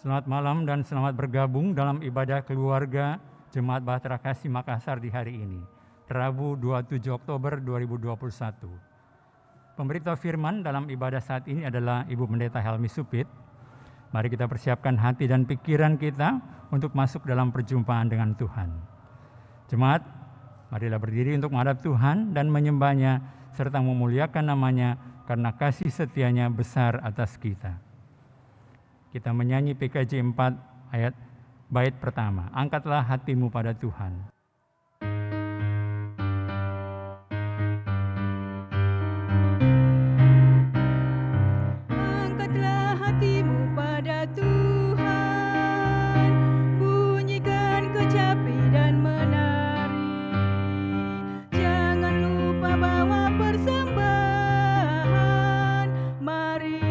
Selamat malam dan selamat bergabung dalam ibadah keluarga Jemaat Bahtera Kasih Makassar di hari ini, Rabu 27 Oktober 2021. Pemberitahu firman dalam ibadah saat ini adalah Ibu Pendeta Helmi Supit. Mari kita persiapkan hati dan pikiran kita untuk masuk dalam perjumpaan dengan Tuhan. Jemaat, marilah berdiri untuk menghadap Tuhan dan menyembah-Nya serta memuliakan nama-Nya karena kasih setia-Nya besar atas kita. Kita menyanyi PKJ 4 ayat bait pertama. Angkatlah hatimu pada Tuhan. Angkatlah hatimu pada Tuhan, bunyikan kecapi dan menari. Jangan lupa bawa persembahan. Mari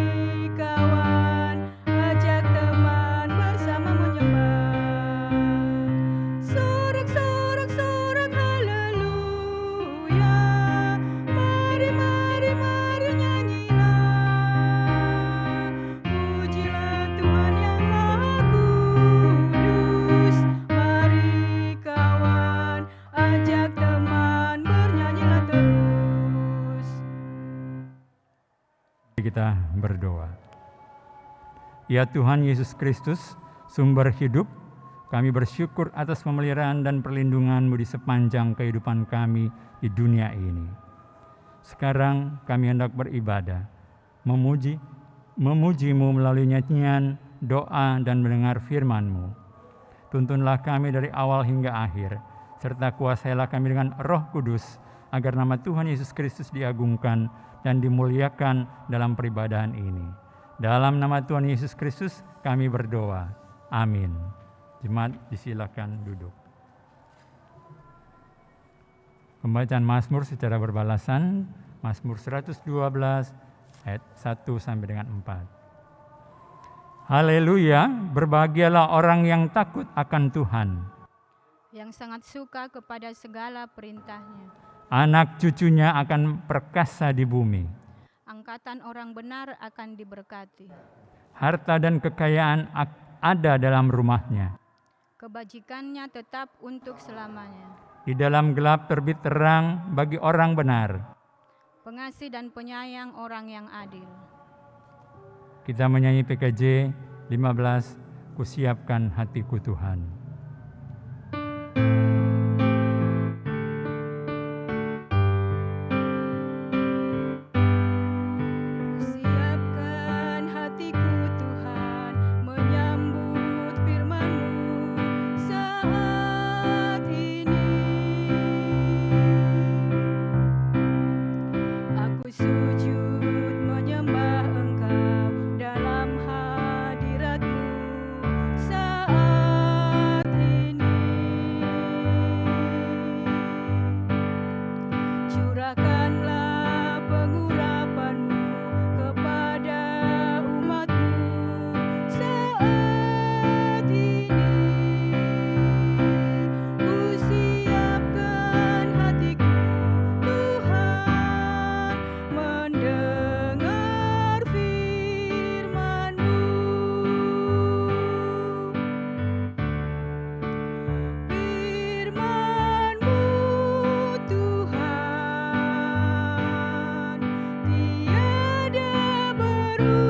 kawan, ajak teman bersama menyembah. Sorak-sorak sorak haleluya. Mari mari mari nyanyilah. Pujilah Tuhan yang Maha Kudus. Mari kawan, ajak teman bernyanyilah terus. Kita berdoa. Ya Tuhan Yesus Kristus, sumber hidup, kami bersyukur atas pemeliharaan dan perlindungan-Mu di sepanjang kehidupan kami di dunia ini. Sekarang kami hendak beribadah, memuji-Mu melalui nyanyian, doa, dan mendengar firman-Mu. Tuntunlah kami dari awal hingga akhir, serta kuasailah kami dengan Roh Kudus, agar nama Tuhan Yesus Kristus diagungkan dan dimuliakan dalam peribadahan ini. Dalam nama Tuhan Yesus Kristus kami berdoa. Amin. Jemaat disilakan duduk. Pembacaan Mazmur secara berbalasan, Mazmur 112 ayat 1 sampai dengan 4. Haleluya, berbahagialah orang yang takut akan Tuhan, Yang sangat suka kepada segala perintah-Nya. anak cucunya akan perkasa di bumi. Angkatan orang benar akan diberkati. Harta dan kekayaan ada dalam rumahnya. Kebajikannya tetap untuk selamanya. Di dalam gelap terbit terang bagi orang benar. Pengasih dan penyayang orang yang adil. Kita menyanyi PKJ 15, Kusiapkan hatiku Tuhan. Siapkan hatiku Tuhan, menyambut firman-Mu saat ini. Aku sujud menyembah Engkau dalam hadirat-Mu saat ini. Curahkanlah pengurapan-Mu kepada umat-Mu saat ini. Ku siapkan hatiku Tuhan, mendengar firman-Mu. Firman-Mu Tuhan, tiada berubah.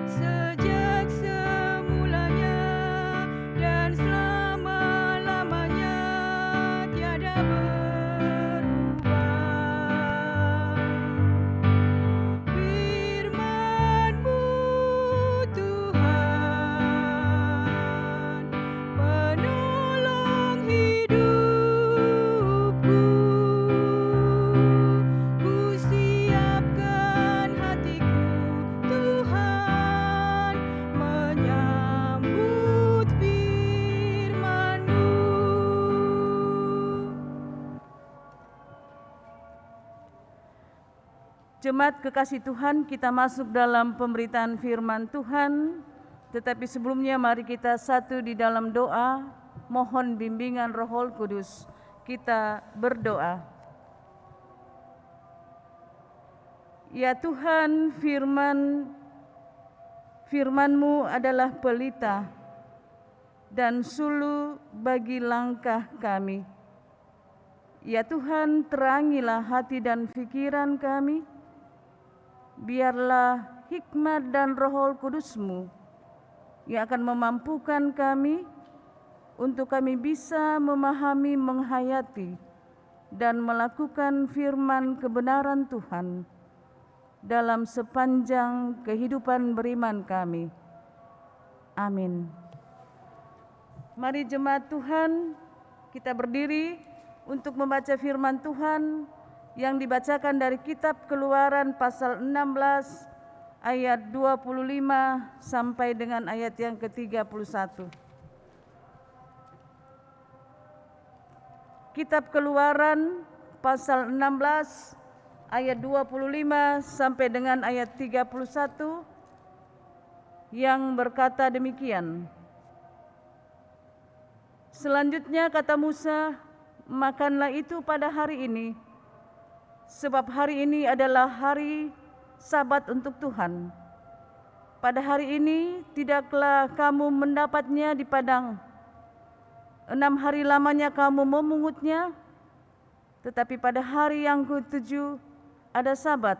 Sejak semulanya dan selama-lamanya tiada berubah. Firman-Mu Tuhan, penolong hidupku. Ku siapkan hatiku Tuhan, menyambut firman-Mu. Jemaat kekasih Tuhan, kita masuk dalam pemberitaan firman Tuhan. Tetapi sebelumnya mari kita satu di dalam doa, mohon bimbingan Roh Kudus. Kita berdoa. Ya Tuhan, firman-Mu adalah pelita dan sulu bagi langkah kami. Ya Tuhan, terangilah hati dan pikiran kami. Biarlah hikmat dan Roh Kudus-Mu yang akan memampukan kami untuk kami bisa memahami, menghayati, dan melakukan firman kebenaran Tuhan dalam sepanjang kehidupan beriman kami. Amin. Mari jemaat Tuhan, kita berdiri untuk membaca firman Tuhan yang dibacakan dari kitab Keluaran pasal 16 ayat 25 sampai dengan ayat yang ke-31. Kitab Keluaran pasal 16 ayat 25 sampai dengan ayat 31 yang berkata demikian. Selanjutnya kata Musa, makanlah itu pada hari ini, sebab hari ini adalah hari Sabat untuk Tuhan. Pada hari ini tidaklah kamu mendapatnya di padang. 6 hari lamanya kamu memungutnya, tetapi pada hari yang ke-7 ada Sabat,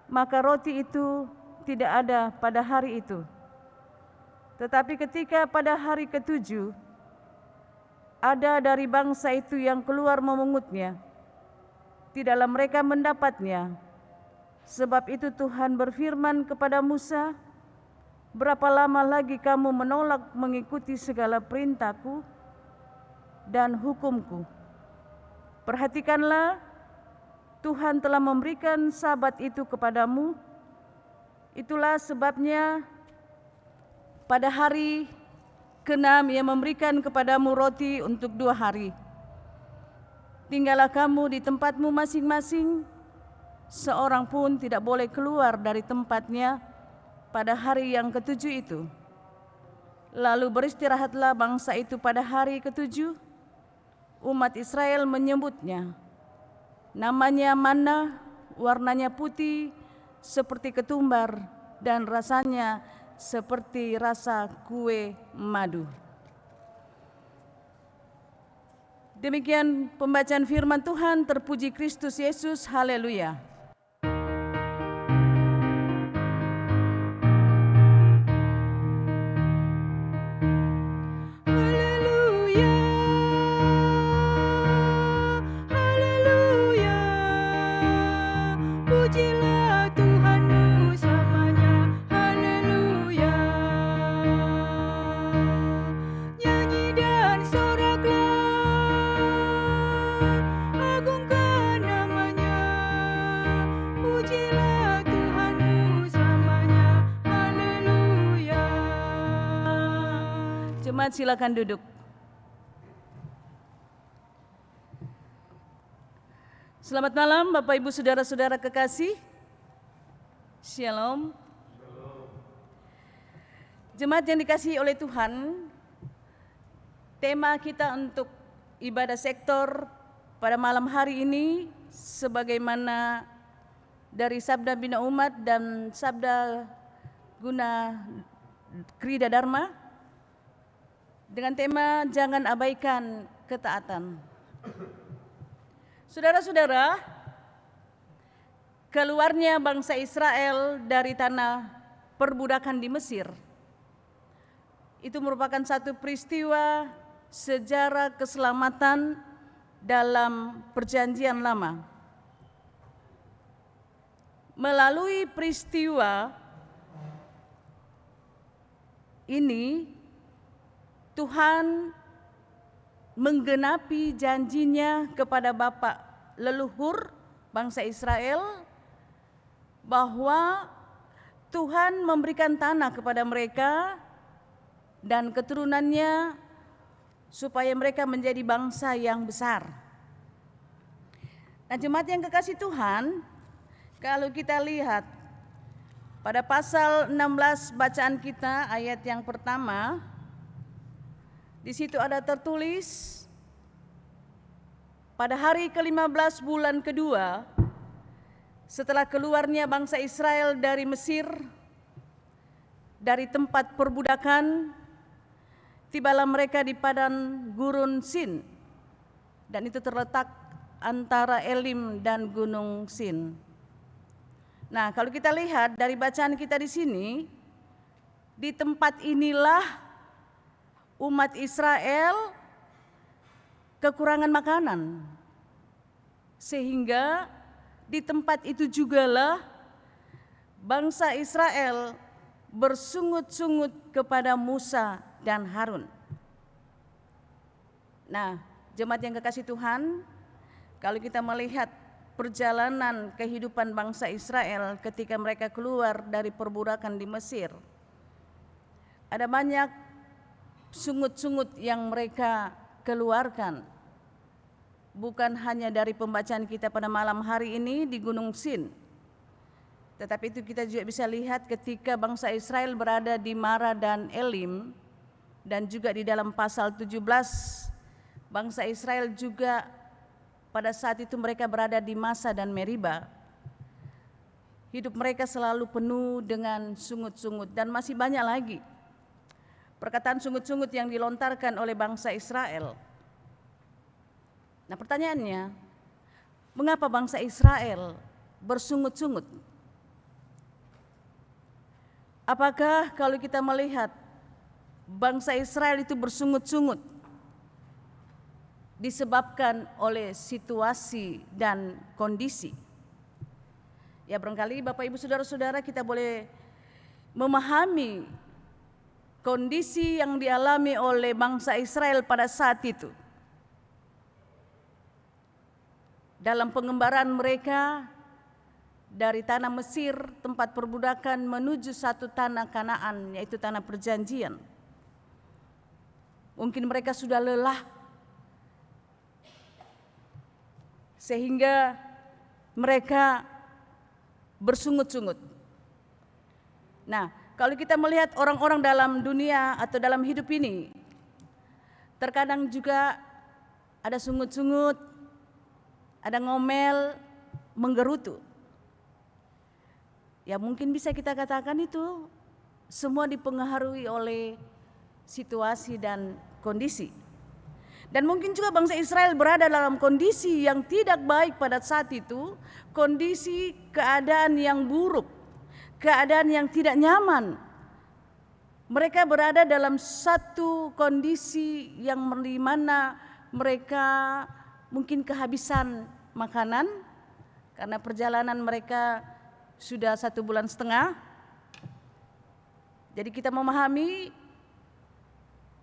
maka roti itu tidak ada pada hari itu. Tetapi ketika pada hari ke-7 ada dari bangsa itu yang keluar memungutnya, tidaklah mereka mendapatnya. Sebab itu Tuhan berfirman kepada Musa, berapa lama lagi kamu menolak mengikuti segala perintahku dan hukumku? Perhatikanlah, Tuhan telah memberikan Sabat itu kepadamu. Itulah sebabnya pada hari ke-6 Ia memberikan kepadamu roti untuk 2 hari. Tinggallah kamu di tempatmu masing-masing, seorang pun tidak boleh keluar dari tempatnya pada hari yang ke-7 itu. Lalu beristirahatlah bangsa itu pada hari ke-7. Umat Israel menyebutnya, namanya manna, warnanya putih seperti ketumbar dan rasanya seperti rasa kue madu. Demikian pembacaan firman Tuhan. Terpuji Kristus Yesus, haleluya. Pujilah Tuhanmu selamanya, haleluya. Nyanyi dan soraklah, agungkan namanya. Pujilah Tuhanmu selamanya, haleluya. Jemaat silakan duduk. Selamat malam Bapak Ibu Saudara-saudara kekasih. Shalom. Jemaat yang dikasihi oleh Tuhan, tema kita untuk ibadah sektor pada malam hari ini sebagaimana dari Sabda Bina Umat dan Sabda Guna Krida Dharma dengan tema jangan abaikan ketaatan. Saudara-saudara, keluarnya bangsa Israel dari tanah perbudakan di Mesir itu merupakan satu peristiwa sejarah keselamatan dalam Perjanjian Lama. Melalui peristiwa ini, Tuhan menggenapi janjinya kepada Bapak leluhur bangsa Israel bahwa Tuhan memberikan tanah kepada mereka dan keturunannya supaya mereka menjadi bangsa yang besar. Nah, jemaat yang kekasih Tuhan, kalau kita lihat pada pasal 16 bacaan kita ayat yang pertama, di situ ada tertulis, pada hari ke-15 bulan kedua, Setelah keluarnya bangsa Israel dari Mesir, dari tempat perbudakan, tibalah mereka di padang gurun Sin, dan itu terletak antara Elim dan Gunung Sin. Nah, kalau kita lihat dari bacaan kita di sini, di tempat inilah umat Israel kekurangan makanan, sehingga di tempat itu jugalah bangsa Israel bersungut-sungut kepada Musa dan Harun. Nah, jemaat yang kekasih Tuhan, kalau kita melihat perjalanan kehidupan bangsa Israel ketika mereka keluar dari perbudakan di Mesir, ada banyak sungut-sungut yang mereka keluarkan. Bukan hanya dari pembacaan kita pada malam hari ini di Gunung Sin, tetapi itu kita juga bisa lihat ketika bangsa Israel berada di Mara dan Elim, dan juga di dalam pasal 17, bangsa Israel juga pada saat itu mereka berada di Masa dan Meriba. Hidup mereka selalu penuh dengan sungut-sungut, dan masih banyak lagi perkataan sungut-sungut yang dilontarkan oleh bangsa Israel. Nah, pertanyaannya, mengapa bangsa Israel bersungut-sungut? Apakah kalau kita melihat bangsa Israel itu bersungut-sungut disebabkan oleh situasi dan kondisi? Ya, barangkali Bapak Ibu Saudara-saudara, kita boleh memahami kondisi yang dialami oleh bangsa Israel pada saat itu. Dalam pengembaraan mereka dari tanah Mesir, tempat perbudakan, menuju satu tanah Kanaan, yaitu tanah perjanjian. Mungkin mereka sudah lelah, sehingga mereka bersungut-sungut. Nah, kalau kita melihat orang-orang dalam dunia atau dalam hidup ini, terkadang juga ada sungut-sungut, ada ngomel, menggerutu. Ya, mungkin bisa kita katakan itu semua dipengaruhi oleh situasi dan kondisi. Dan mungkin juga bangsa Israel berada dalam kondisi yang tidak baik pada saat itu, kondisi keadaan yang buruk, keadaan yang tidak nyaman. Mereka berada dalam satu kondisi yang di mana mereka mungkin kehabisan makanan karena perjalanan mereka sudah 1,5 bulan. Jadi kita memahami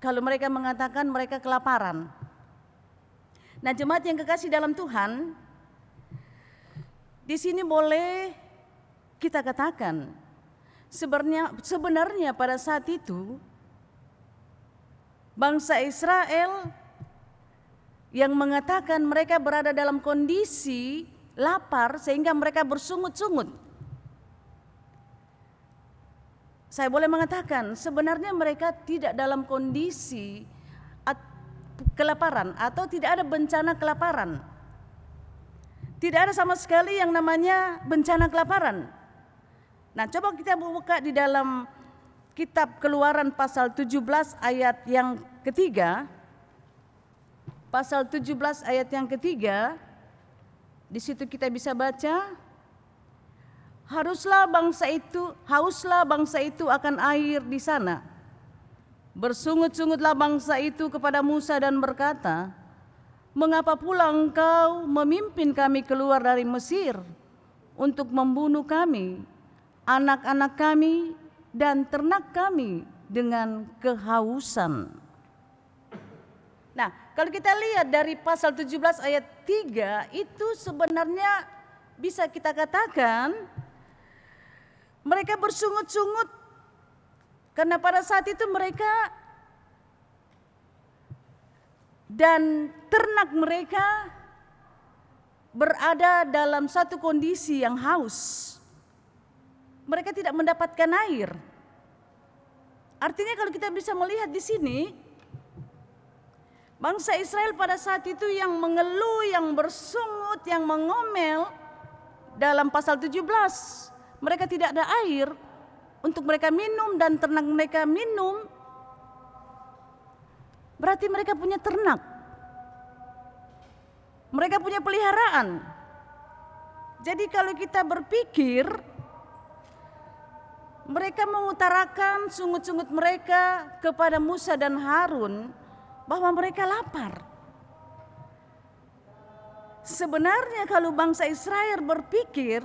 kalau mereka mengatakan mereka kelaparan. Nah, jemaat yang kekasih dalam Tuhan, di sini boleh kita katakan sebenarnya pada saat itu bangsa Israel yang mengatakan mereka berada dalam kondisi lapar sehingga mereka bersungut-sungut. Saya boleh mengatakan sebenarnya mereka tidak dalam kondisi kelaparan atau tidak ada bencana kelaparan. Tidak ada sama sekali yang namanya bencana kelaparan. Nah, coba kita buka di dalam kitab Keluaran pasal 17 ayat yang ketiga. Pasal 17 ayat yang ketiga, di situ kita bisa baca, hauslah bangsa itu akan air di sana. Bersungut-sungutlah bangsa itu kepada Musa dan berkata, mengapa pula engkau memimpin kami keluar dari Mesir untuk membunuh kami, anak-anak kami dan ternak kami dengan kehausan? Nah, kalau kita lihat dari pasal 17 ayat 3, itu sebenarnya bisa kita katakan mereka bersungut-sungut karena pada saat itu mereka dan ternak mereka berada dalam satu kondisi yang haus. Mereka tidak mendapatkan air. Artinya kalau kita bisa melihat di sini, bangsa Israel pada saat itu yang mengeluh, yang bersungut, yang mengomel, dalam pasal 17, mereka tidak ada air untuk mereka minum dan ternak mereka minum, berarti mereka punya ternak, mereka punya peliharaan. Jadi kalau kita berpikir mereka mengutarakan sungut-sungut mereka kepada Musa dan Harun bahwa mereka lapar. Sebenarnya kalau bangsa Israel berpikir,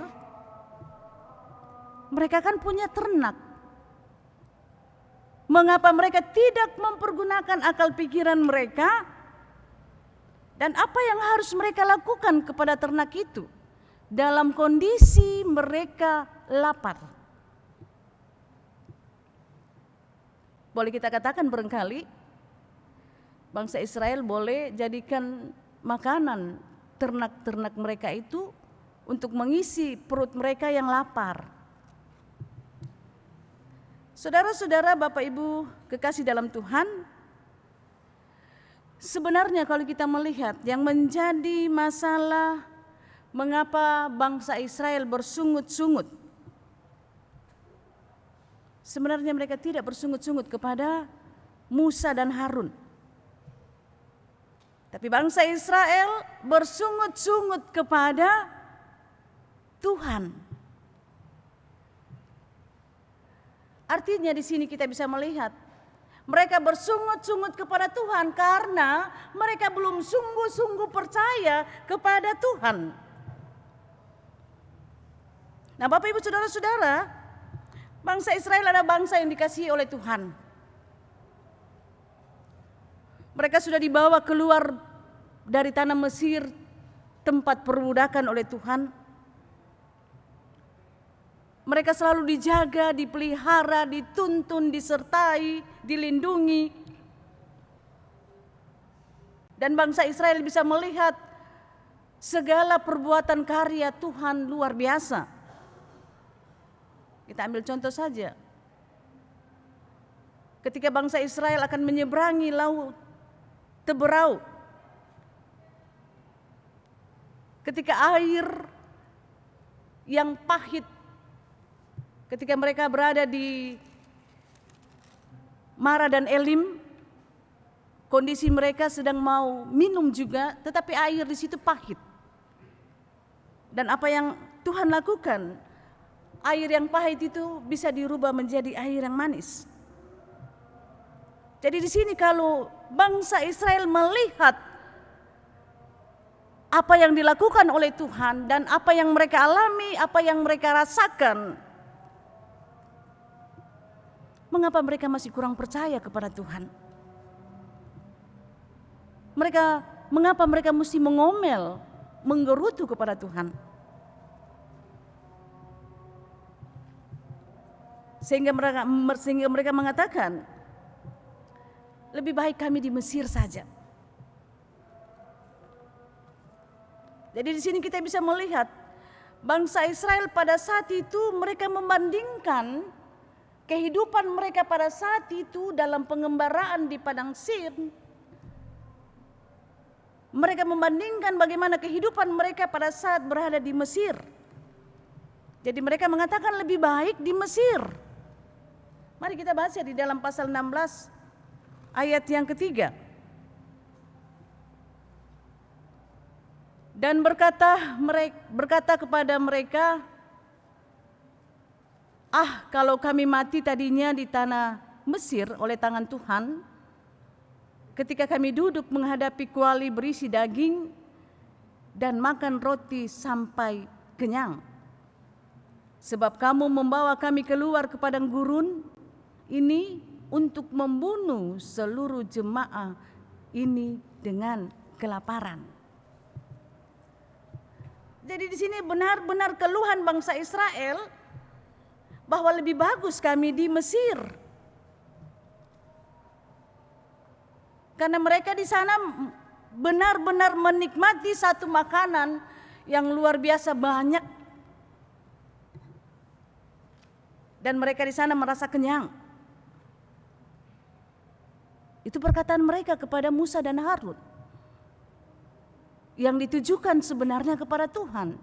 mereka kan punya ternak. Mengapa mereka tidak mempergunakan akal pikiran mereka? Dan apa yang harus mereka lakukan kepada ternak itu dalam kondisi mereka lapar? Boleh kita katakan barangkali bangsa Israel boleh jadikan makanan ternak-ternak mereka itu untuk mengisi perut mereka yang lapar. Saudara-saudara, Bapak Ibu kekasih dalam Tuhan, sebenarnya kalau kita melihat yang menjadi masalah mengapa bangsa Israel bersungut-sungut, sebenarnya mereka tidak bersungut-sungut kepada Musa dan Harun. Tapi bangsa Israel bersungut-sungut kepada Tuhan. Artinya di sini kita bisa melihat mereka bersungut-sungut kepada Tuhan karena mereka belum sungguh-sungguh percaya kepada Tuhan. Nah, Bapak Ibu saudara-saudara, bangsa Israel adalah bangsa yang dikasihi oleh Tuhan. Mereka sudah dibawa keluar dari tanah Mesir, tempat perbudakan oleh Tuhan. Mereka selalu dijaga, dipelihara, dituntun, disertai, dilindungi. Dan bangsa Israel bisa melihat segala perbuatan karya Tuhan luar biasa. Kita ambil contoh saja. Ketika bangsa Israel akan menyeberangi laut Teberau, ketika air yang pahit, ketika mereka berada di Mara dan Elim, kondisi mereka sedang mau minum juga, tetapi air di situ pahit. Dan apa yang Tuhan lakukan? Air yang pahit itu bisa dirubah menjadi air yang manis. Jadi di sini kalau bangsa Israel melihat apa yang dilakukan oleh Tuhan dan apa yang mereka alami, apa yang mereka rasakan, mengapa mereka masih kurang percaya kepada Tuhan? Mengapa mereka mesti mengomel, menggerutu kepada Tuhan? Sehingga mereka mengatakan, lebih baik kami di Mesir saja. Jadi di sini kita bisa melihat bangsa Israel pada saat itu mereka membandingkan kehidupan mereka pada saat itu dalam pengembaraan di padang Sin. Mereka membandingkan bagaimana kehidupan mereka pada saat berada di Mesir. Jadi mereka mengatakan lebih baik di Mesir. Mari kita baca di dalam pasal 16 ayat yang ketiga. Dan berkata kepada mereka, kalau kami mati tadinya di tanah Mesir oleh tangan Tuhan, ketika kami duduk menghadapi kuali berisi daging dan makan roti sampai kenyang. Sebab kamu membawa kami keluar ke padang gurun ini untuk membunuh seluruh jemaah ini dengan kelaparan. Jadi di sini benar-benar keluhan bangsa Israel bahwa lebih bagus kami di Mesir. Karena mereka di sana benar-benar menikmati satu makanan yang luar biasa banyak. Dan mereka di sana merasa kenyang. Itu perkataan mereka kepada Musa dan Harun yang ditujukan sebenarnya kepada Tuhan.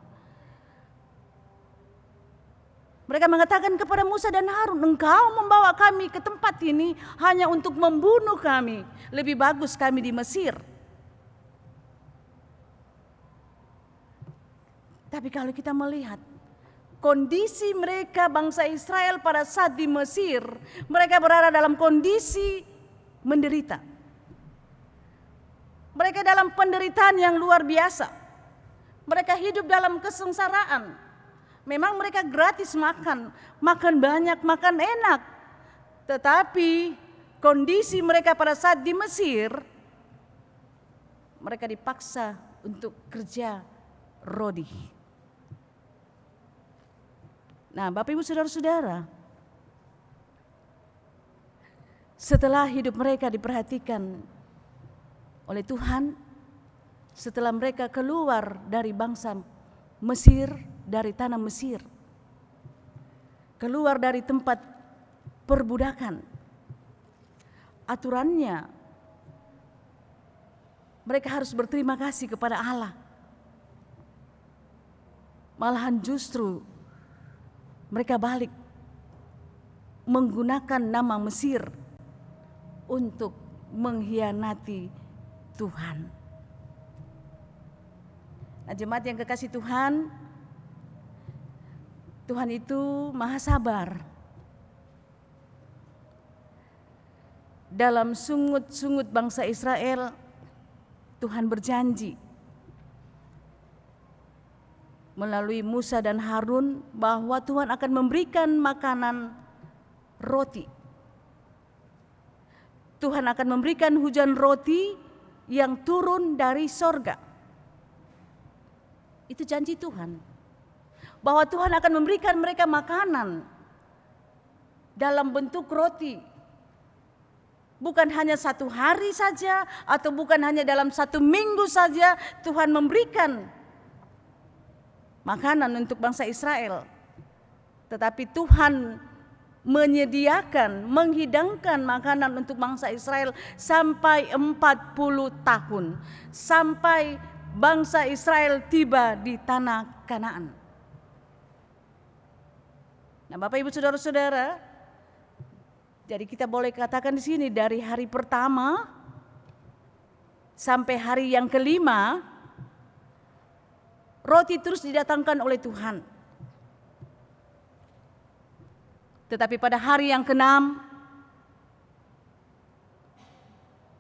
Mereka mengatakan kepada Musa dan Harun, engkau membawa kami ke tempat ini hanya untuk membunuh kami. Lebih bagus kami di Mesir. Tapi kalau kita melihat kondisi mereka bangsa Israel pada saat di Mesir, mereka berada dalam kondisi menderita. Mereka dalam penderitaan yang luar biasa. Mereka hidup dalam kesengsaraan. Memang mereka gratis makan banyak, makan enak. Tetapi kondisi mereka pada saat di Mesir, mereka dipaksa untuk kerja rodi. Nah, Bapak Ibu Saudara-saudara, setelah hidup mereka diperhatikan oleh Tuhan, setelah mereka keluar dari bangsa Mesir, dari tanah Mesir, keluar dari tempat perbudakan, aturannya mereka harus berterima kasih kepada Allah. Malahan justru mereka balik menggunakan nama Mesir untuk mengkhianati Tuhan. Nah, jemaat yang kekasih Tuhan, Tuhan itu maha sabar. Dalam sungut-sungut bangsa Israel, Tuhan berjanji melalui Musa dan Harun bahwa Tuhan akan memberikan makanan roti. Tuhan akan memberikan hujan roti yang turun dari sorga. Itu janji Tuhan. Bahwa Tuhan akan memberikan mereka makanan dalam bentuk roti. Bukan hanya 1 hari saja atau bukan hanya dalam 1 minggu saja Tuhan memberikan makanan untuk bangsa Israel. Tetapi Tuhan menyediakan, menghidangkan makanan untuk bangsa Israel sampai 40 tahun. Sampai bangsa Israel tiba di tanah Kanaan. Nah, Bapak Ibu Saudara-saudara, jadi kita boleh katakan di sini dari hari pertama sampai hari yang kelima, roti terus didatangkan oleh Tuhan. Tetapi pada hari yang ke-6,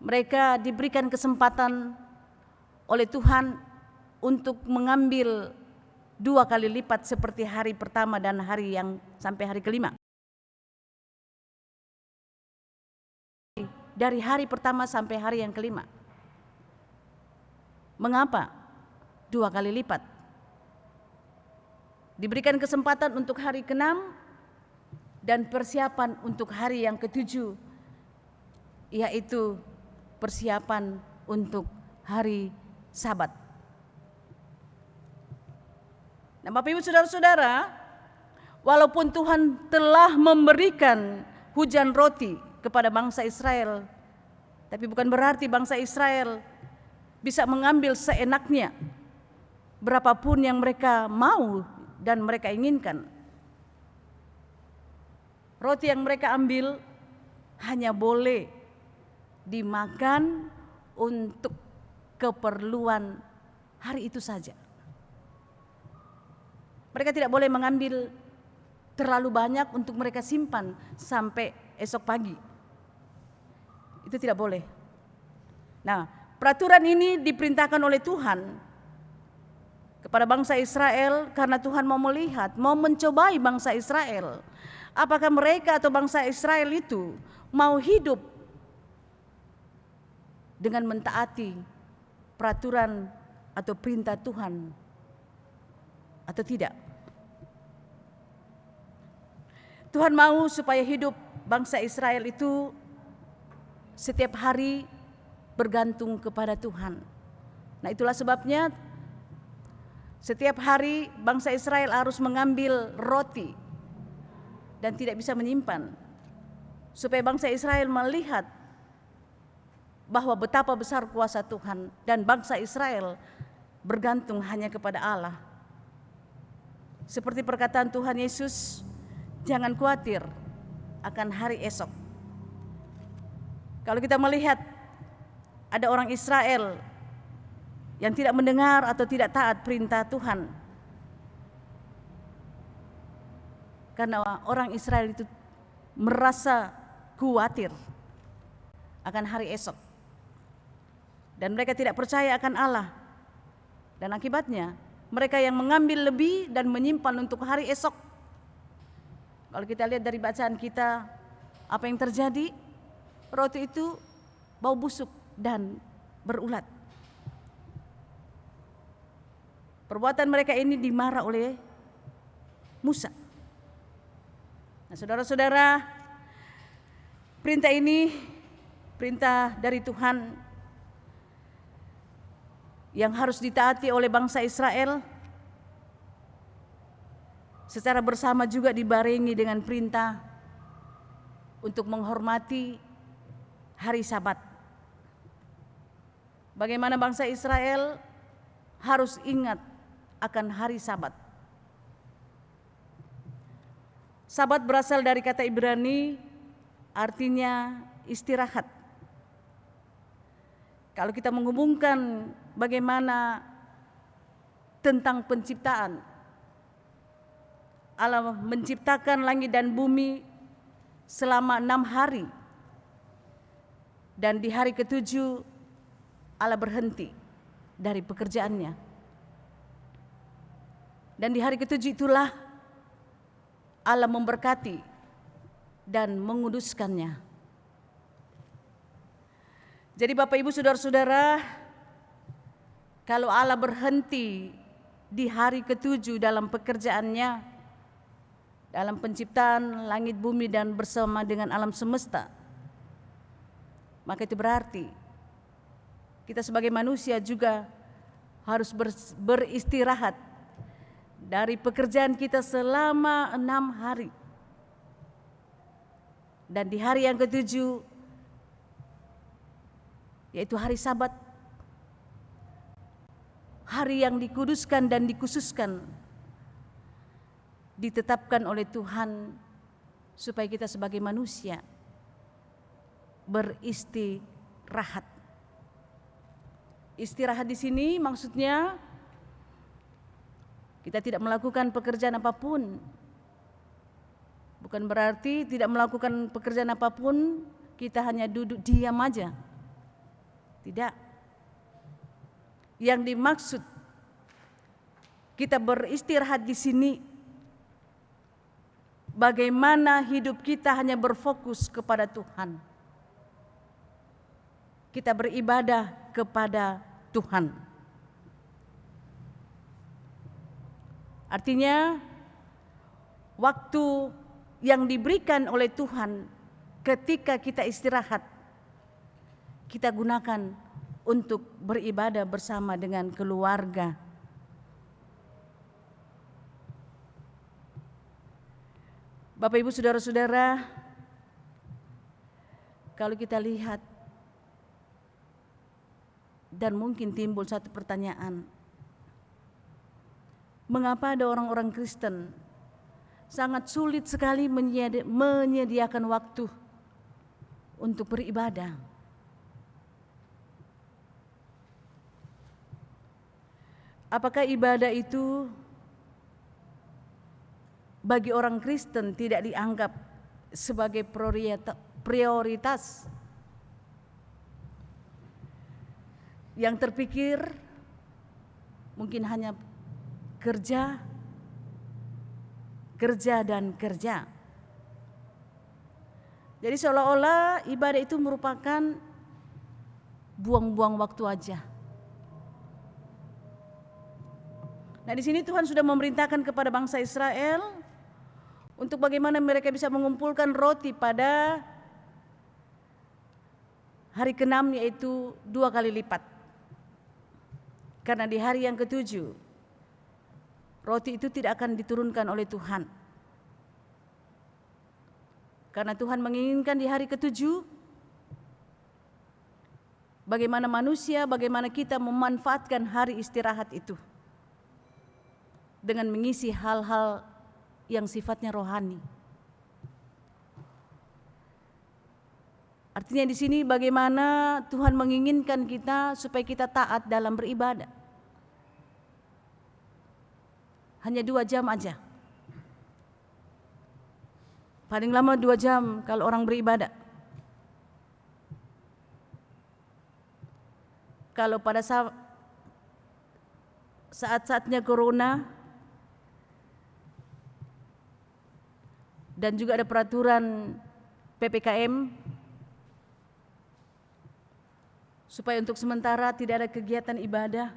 mereka diberikan kesempatan oleh Tuhan untuk mengambil 2 kali lipat seperti hari pertama dan hari yang sampai hari kelima. Dari hari pertama sampai hari yang kelima. Mengapa 2 kali lipat? Diberikan kesempatan untuk hari ke-6 dan persiapan untuk hari yang ke-7, yaitu persiapan untuk hari Sabat. Nah, Bapak Ibu Saudara-saudara, walaupun Tuhan telah memberikan hujan roti kepada bangsa Israel, tapi bukan berarti bangsa Israel bisa mengambil seenaknya berapapun yang mereka mau dan mereka inginkan. Roti yang mereka ambil hanya boleh dimakan untuk keperluan hari itu saja. Mereka tidak boleh mengambil terlalu banyak untuk mereka simpan sampai esok pagi. Itu tidak boleh. Nah, peraturan ini diperintahkan oleh Tuhan kepada bangsa Israel karena Tuhan mau melihat, mau mencobai bangsa Israel. Apakah mereka atau bangsa Israel itu mau hidup dengan mentaati peraturan atau perintah Tuhan atau tidak. Tuhan mau supaya hidup bangsa Israel itu setiap hari bergantung kepada Tuhan. Nah, itulah sebabnya setiap hari bangsa Israel harus mengambil roti dan tidak bisa menyimpan, supaya bangsa Israel melihat bahwa betapa besar kuasa Tuhan dan bangsa Israel bergantung hanya kepada Allah. Seperti perkataan Tuhan Yesus Jangan khawatir akan hari esok. Kalau kita melihat ada orang Israel yang tidak mendengar atau tidak taat perintah Tuhan, karena orang Israel itu merasa khawatir akan hari esok, dan mereka tidak percaya akan Allah, dan akibatnya mereka yang mengambil lebih dan menyimpan untuk hari esok. Kalau kita lihat dari bacaan kita, apa yang terjadi? Roti itu bau busuk dan berulat. Perbuatan mereka ini dimarah oleh Musa. Nah, saudara-saudara, perintah ini perintah dari Tuhan yang harus ditaati oleh bangsa Israel, secara bersama juga dibarengi dengan perintah untuk menghormati hari Sabat. Bagaimana bangsa Israel harus ingat akan hari Sabat. Sabat berasal dari kata Ibrani, artinya istirahat. Kalau kita menghubungkan bagaimana tentang penciptaan, Allah menciptakan langit dan bumi selama 6 hari, dan di hari ke-7 Allah berhenti dari pekerjaannya, dan di hari ke-7 itulah Allah memberkati dan menguduskannya. Jadi Bapak Ibu saudara-saudara, kalau Allah berhenti di hari ke-7 dalam pekerjaannya, dalam penciptaan langit bumi dan bersama dengan alam semesta, maka itu berarti kita sebagai manusia juga harus beristirahat dari pekerjaan kita selama 6 hari. Dan di hari yang ke-7, yaitu hari Sabat, hari yang dikuduskan dan dikhususkan, ditetapkan oleh Tuhan supaya kita sebagai manusia beristirahat. Istirahat di sini maksudnya kita tidak melakukan pekerjaan apapun. Bukan berarti tidak melakukan pekerjaan apapun kita hanya duduk diam aja. Tidak. Yang dimaksud kita beristirahat di sini, bagaimana hidup kita hanya berfokus kepada Tuhan. Kita beribadah kepada Tuhan. Artinya, waktu yang diberikan oleh Tuhan ketika kita istirahat, kita gunakan untuk beribadah bersama dengan keluarga. Bapak Ibu saudara-saudara, kalau kita lihat dan mungkin timbul satu pertanyaan, mengapa ada orang-orang Kristen sangat sulit sekali menyediakan waktu untuk beribadah? Apakah ibadah itu bagi orang Kristen tidak dianggap sebagai prioritas? Yang terpikir mungkin hanya kerja, dan kerja. Jadi seolah-olah ibadah itu merupakan buang-buang waktu aja. Nah, di sini Tuhan sudah memerintahkan kepada bangsa Israel untuk bagaimana mereka bisa mengumpulkan roti pada hari ke-6, yaitu 2 kali lipat. Karena di hari yang ke-7 roti itu tidak akan diturunkan oleh Tuhan. Karena Tuhan menginginkan di hari ke-7 bagaimana manusia, bagaimana kita memanfaatkan hari istirahat itu dengan mengisi hal-hal yang sifatnya rohani. Artinya di sini bagaimana Tuhan menginginkan kita supaya kita taat dalam beribadah. Hanya 2 jam aja. Paling lama 2 jam kalau orang beribadah. Kalau pada saat-saatnya corona dan juga ada peraturan PPKM supaya untuk sementara tidak ada kegiatan ibadah,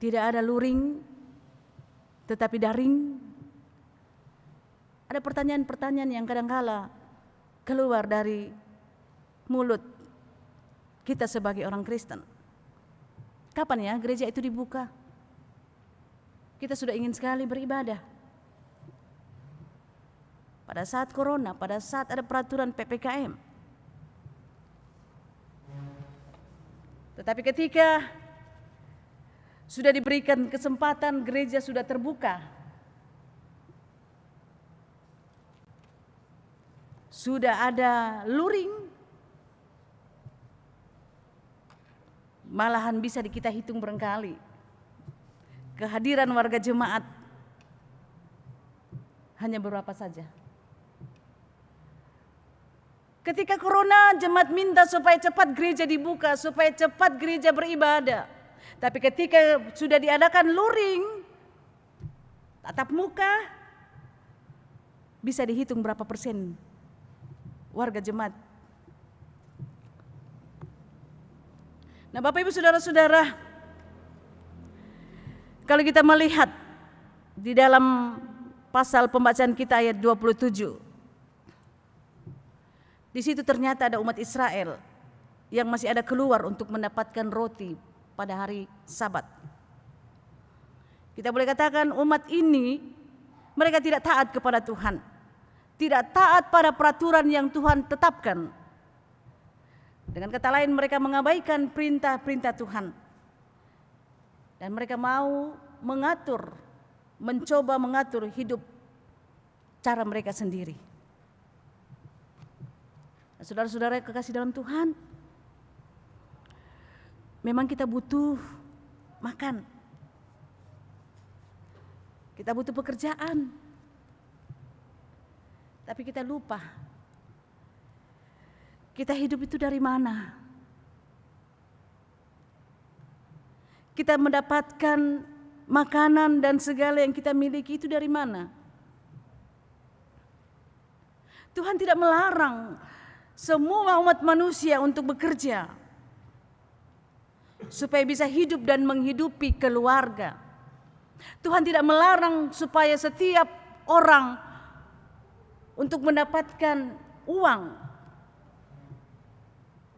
tidak ada luring tetapi daring. Ada pertanyaan-pertanyaan yang kadangkala keluar dari mulut kita sebagai orang Kristen. Kapan ya gereja itu dibuka? Kita sudah ingin sekali beribadah. Pada saat corona, pada saat ada peraturan PPKM. Tetapi ketika sudah diberikan kesempatan, gereja sudah terbuka, sudah ada luring, malahan bisa kita hitung barangkali kehadiran warga jemaat hanya beberapa saja. Ketika corona, jemaat minta supaya cepat gereja dibuka, supaya cepat gereja beribadah. Tapi ketika sudah diadakan luring, tatap muka, bisa dihitung berapa persen warga jemaat. Nah, Bapak Ibu Saudara-saudara, kalau kita melihat di dalam pasal pembacaan kita ayat 27, di situ ternyata ada umat Israel yang masih ada keluar untuk mendapatkan roti pada hari Sabat. Kita boleh katakan umat ini mereka tidak taat kepada Tuhan, tidak taat pada peraturan yang Tuhan tetapkan. Dengan kata lain mereka mengabaikan perintah-perintah Tuhan. Dan mereka mau mencoba mengatur hidup cara mereka sendiri. Saudara-saudara kekasih dalam Tuhan, memang kita butuh makan. Kita butuh pekerjaan. Tapi kita lupa. Kita hidup itu dari mana? Kita mendapatkan makanan dan segala yang kita miliki itu dari mana? Tuhan tidak melarang semua umat manusia untuk bekerja supaya bisa hidup dan menghidupi keluarga. Tuhan tidak melarang supaya setiap orang untuk mendapatkan uang.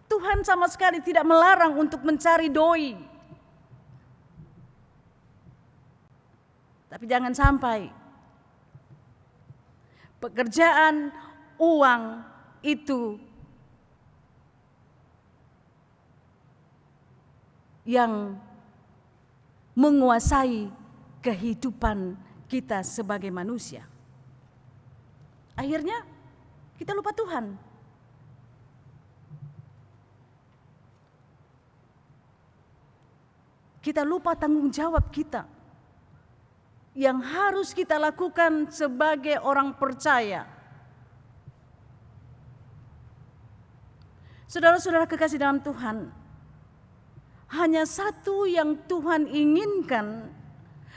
Tuhan sama sekali tidak melarang untuk mencari doi. Tapi jangan sampai pekerjaan, uang itu yang menguasai kehidupan kita sebagai manusia. Akhirnya kita lupa Tuhan. Kita lupa tanggung jawab kita yang harus kita lakukan sebagai orang percaya. Saudara-saudara kekasih dalam Tuhan, hanya satu yang Tuhan inginkan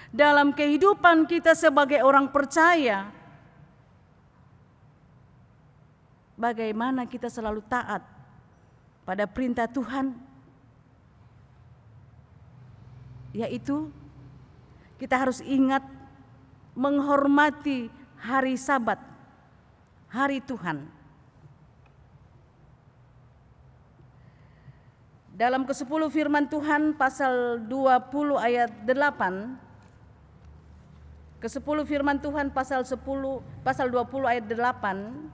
dalam kehidupan kita sebagai orang percaya, bagaimana kita selalu taat pada perintah Tuhan, yaitu kita harus ingat menghormati hari Sabat, hari Tuhan. Dalam ke-10 firman Tuhan pasal 20 ayat 8, ke-10 firman Tuhan pasal 20 ayat 8,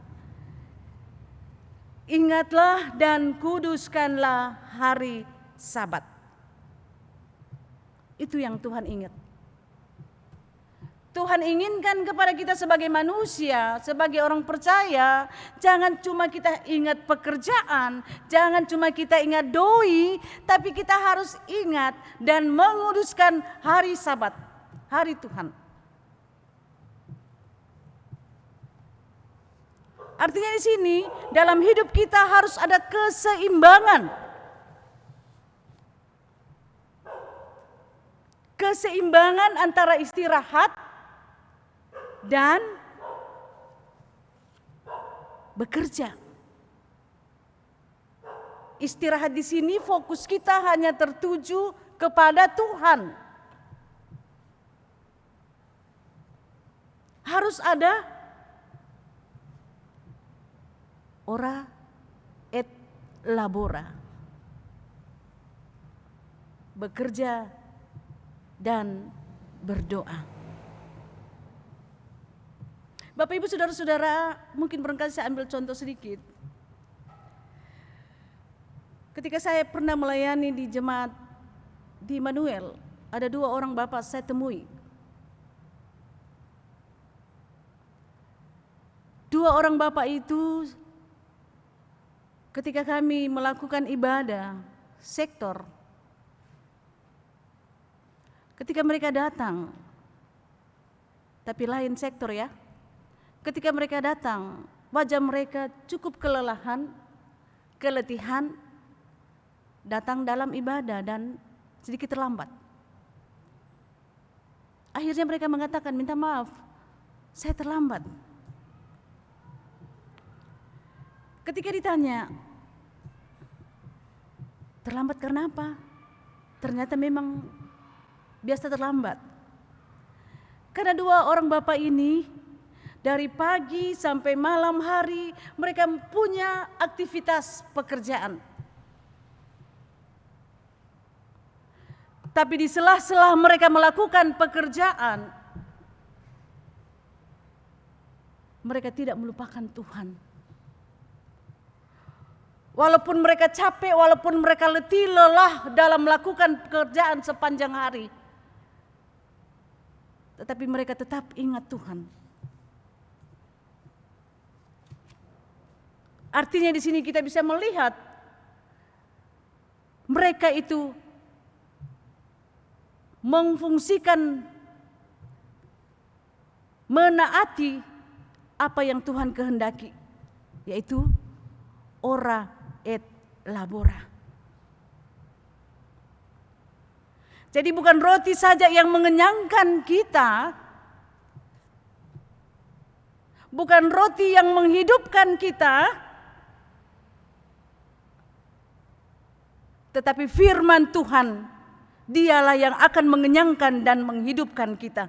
ingatlah dan kuduskanlah hari Sabat. Itu yang Tuhan ingat. Tuhan inginkan kepada kita sebagai manusia, sebagai orang percaya, jangan cuma kita ingat pekerjaan, jangan cuma kita ingat doi, tapi kita harus ingat dan menguduskan hari Sabat, hari Tuhan. Artinya di sini dalam hidup kita harus ada keseimbangan. Keseimbangan antara istirahat dan bekerja. Istirahat di sini fokus kita hanya tertuju kepada Tuhan. Harus ada ora et labora. Bekerja dan berdoa. Bapak Ibu Saudara-saudara, mungkin barangkali saya ambil contoh sedikit. Ketika saya pernah melayani di jemaat di Immanuel, ada 2 orang bapak saya temui. 2 orang bapak itu ketika kami melakukan ibadah sektor, ketika mereka datang, tapi lain sektor ya. Ketika mereka datang, wajah mereka cukup kelelahan, keletihan, datang dalam ibadah dan sedikit terlambat. Akhirnya mereka mengatakan, minta maaf, saya terlambat. Ketika ditanya, terlambat karena apa? Ternyata memang biasa terlambat. Karena 2 orang bapak ini dari pagi sampai malam hari mereka punya aktivitas pekerjaan. Tapi di sela-sela mereka melakukan pekerjaan, mereka tidak melupakan Tuhan. Walaupun mereka capek, walaupun mereka letih, lelah dalam melakukan pekerjaan sepanjang hari, tetapi mereka tetap ingat Tuhan. Artinya di sini kita bisa melihat mereka itu memfungsikan, menaati apa yang Tuhan kehendaki, yaitu ora et labora. Jadi bukan roti saja yang mengenyangkan kita, bukan roti yang menghidupkan kita, tetapi firman Tuhan, dialah yang akan mengenyangkan dan menghidupkan kita.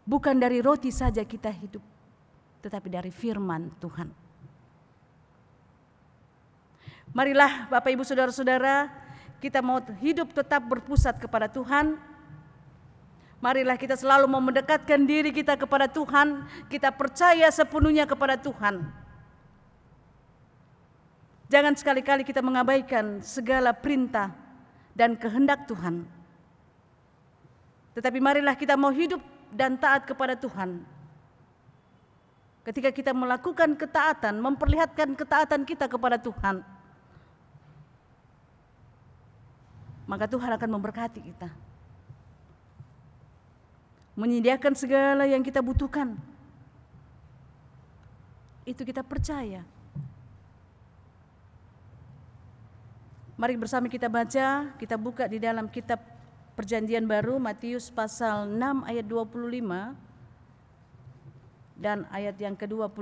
Bukan dari roti saja kita hidup, tetapi dari firman Tuhan. Marilah Bapak Ibu Saudara-saudara, kita mau hidup tetap berpusat kepada Tuhan. Marilah kita selalu mau mendekatkan diri kita kepada Tuhan, kita percaya sepenuhnya kepada Tuhan. Jangan sekali-kali kita mengabaikan segala perintah dan kehendak Tuhan. Tetapi marilah kita mau hidup dan taat kepada Tuhan. Ketika kita melakukan ketaatan, memperlihatkan ketaatan kita kepada Tuhan, maka Tuhan akan memberkati kita. Menyediakan segala yang kita butuhkan. Itu kita percaya. Mari bersama kita baca, kita buka di dalam kitab Perjanjian Baru, Matius pasal 6 ayat 25 dan ayat yang ke-26.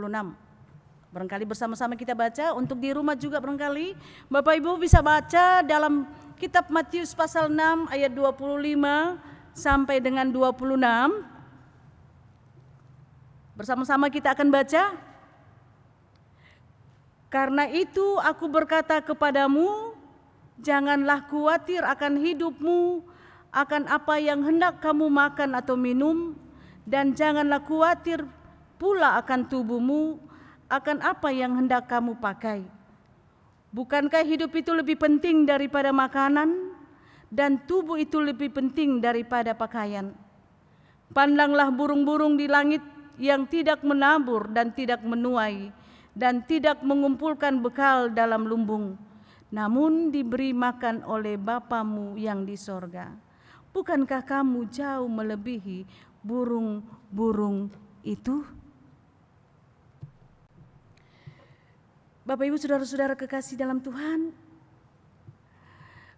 Barangkali bersama-sama kita baca, untuk di rumah juga barangkali Bapak Ibu bisa baca dalam kitab Matius pasal 6 ayat 25 sampai dengan 26. Bersama-sama kita akan baca. Karena itu aku berkata kepadamu, janganlah khawatir akan hidupmu, akan apa yang hendak kamu makan atau minum, dan janganlah khawatir pula akan tubuhmu, akan apa yang hendak kamu pakai. Bukankah hidup itu lebih penting daripada makanan, dan tubuh itu lebih penting daripada pakaian. Pandanglah burung-burung di langit yang tidak menabur dan tidak menuai dan tidak mengumpulkan bekal dalam lumbung, namun diberi makan oleh Bapamu yang di sorga. Bukankah kamu jauh melebihi burung-burung itu? Bapak, Ibu, saudara-saudara kekasih dalam Tuhan,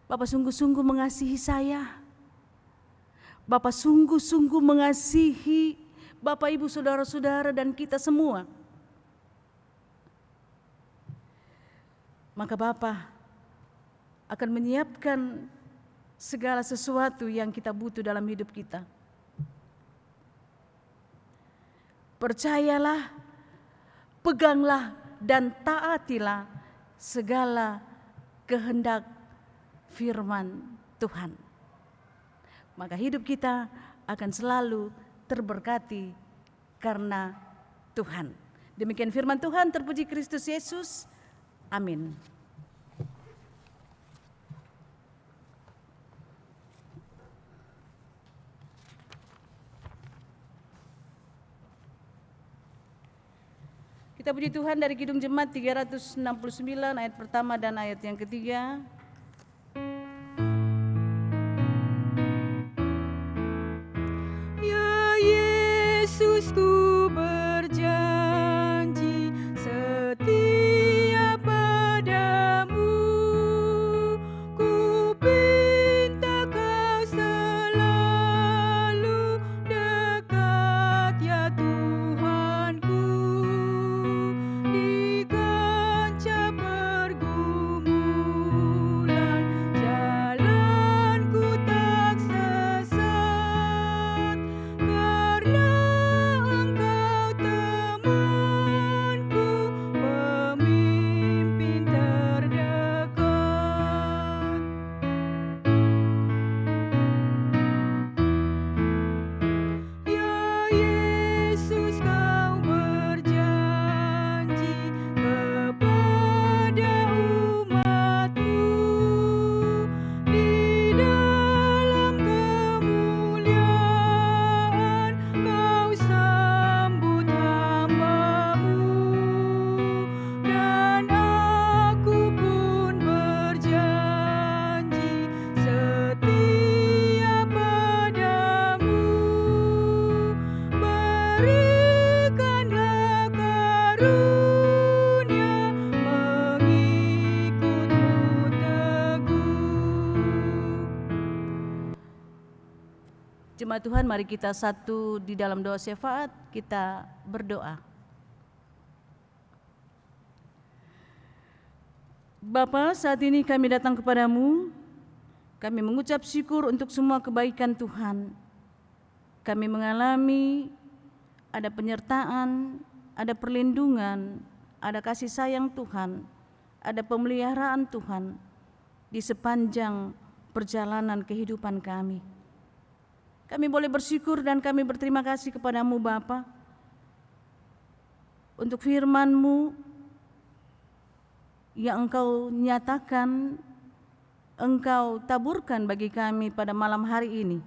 Bapak sungguh-sungguh mengasihi saya. Bapak sungguh-sungguh mengasihi Bapak, Ibu, saudara-saudara dan kita semua. Maka Bapak akan menyiapkan segala sesuatu yang kita butuh dalam hidup kita. Percayalah, peganglah dan taatilah segala kehendak firman Tuhan. Maka hidup kita akan selalu terberkati karena Tuhan. Demikian firman Tuhan, terpuji Kristus Yesus. Amin. Kita puji Tuhan dari Kidung Jemaat 369 ayat pertama dan ayat yang ketiga. Ya Yesus, ku berjanji setia padamu, ku pinta kau selalu dekat ya Tuhanku, di kancah pergumulan jalanku tak sesat, karena Engkau temanku, pemimpin terdekat. Ya Yesus, kau berjanji kepada umat-Mu, di dalam kemuliaan kau sambut hamba-Mu, dan aku pun berjanji setia padamu. Berikanlah karunia mengikut-Mu teguh. Jemaat Tuhan, mari kita satu di dalam doa syafaat, kita berdoa. Bapa, saat ini kami datang kepadamu, kami mengucap syukur untuk semua kebaikan Tuhan. Kami mengalami ada penyertaan, ada perlindungan, ada kasih sayang Tuhan, ada pemeliharaan Tuhan di sepanjang perjalanan kehidupan kami. Kami boleh bersyukur dan kami berterima kasih kepadamu Bapa untuk firman-Mu yang Engkau nyatakan, Engkau taburkan bagi kami pada malam hari ini.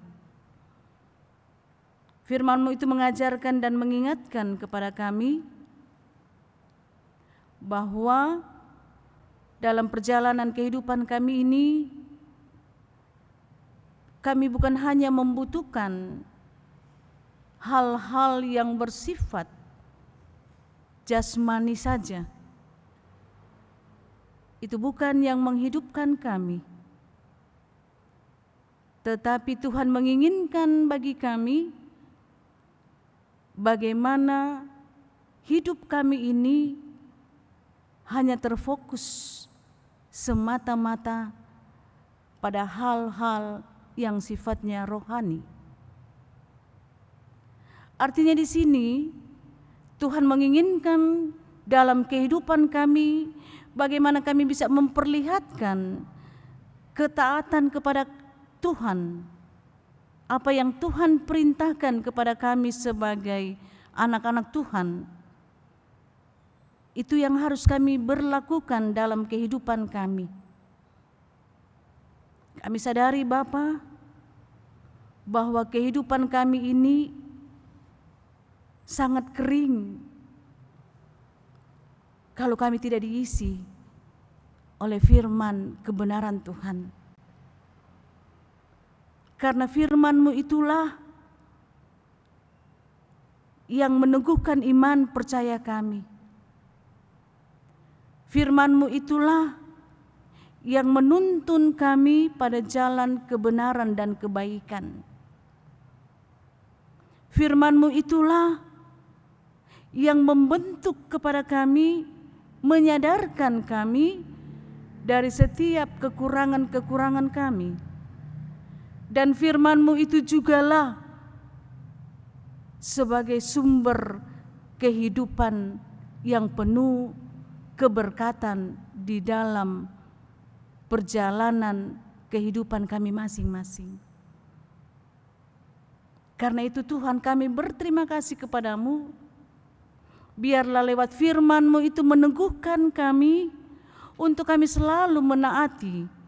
Firman-Mu itu mengajarkan dan mengingatkan kepada kami bahwa dalam perjalanan kehidupan kami ini, kami bukan hanya membutuhkan hal-hal yang bersifat jasmani saja. Itu bukan yang menghidupkan kami. Tetapi Tuhan menginginkan bagi kami bagaimana hidup kami ini hanya terfokus semata-mata pada hal-hal yang sifatnya rohani. Artinya di sini Tuhan menginginkan dalam kehidupan kami bagaimana kami bisa memperlihatkan ketaatan kepada Tuhan, apa yang Tuhan perintahkan kepada kami sebagai anak-anak Tuhan. Itu yang harus kami berlakukan dalam kehidupan kami. Kami sadari Bapa bahwa kehidupan kami ini sangat kering kalau kami tidak diisi oleh firman kebenaran Tuhan. Karena firman-Mu itulah yang meneguhkan iman percaya kami. Firman-Mu itulah yang menuntun kami pada jalan kebenaran dan kebaikan. Firman-Mu itulah yang membentuk kepada kami, menyadarkan kami dari setiap kekurangan-kekurangan kami. Dan firman-Mu itu jugalah sebagai sumber kehidupan yang penuh keberkatan di dalam perjalanan kehidupan kami masing-masing. Karena itu Tuhan, kami berterima kasih kepadamu. Biarlah lewat firman-Mu itu meneguhkan kami untuk kami selalu menaati.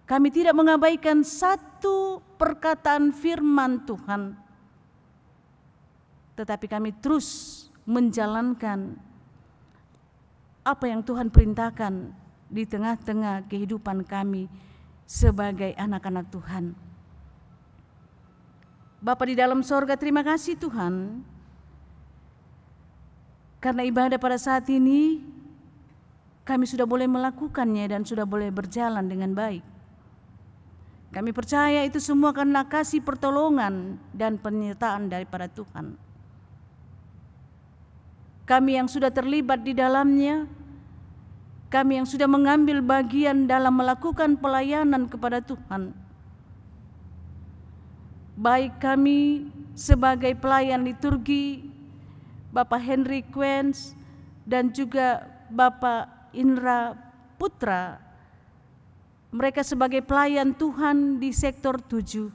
Kami tidak mengabaikan satu perkataan firman Tuhan, tetapi kami terus menjalankan apa yang Tuhan perintahkan di tengah-tengah kehidupan kami sebagai anak-anak Tuhan. Bapa di dalam sorga, terima kasih Tuhan, karena ibadah pada saat ini kami sudah boleh melakukannya dan sudah boleh berjalan dengan baik. Kami percaya itu semua karena kasih pertolongan dan penyertaan daripada Tuhan. Kami yang sudah terlibat di dalamnya, kami yang sudah mengambil bagian dalam melakukan pelayanan kepada Tuhan, baik kami sebagai pelayan liturgi, Bapak Henry Quens dan juga Bapak Indra Putra, mereka sebagai pelayan Tuhan di sektor 7,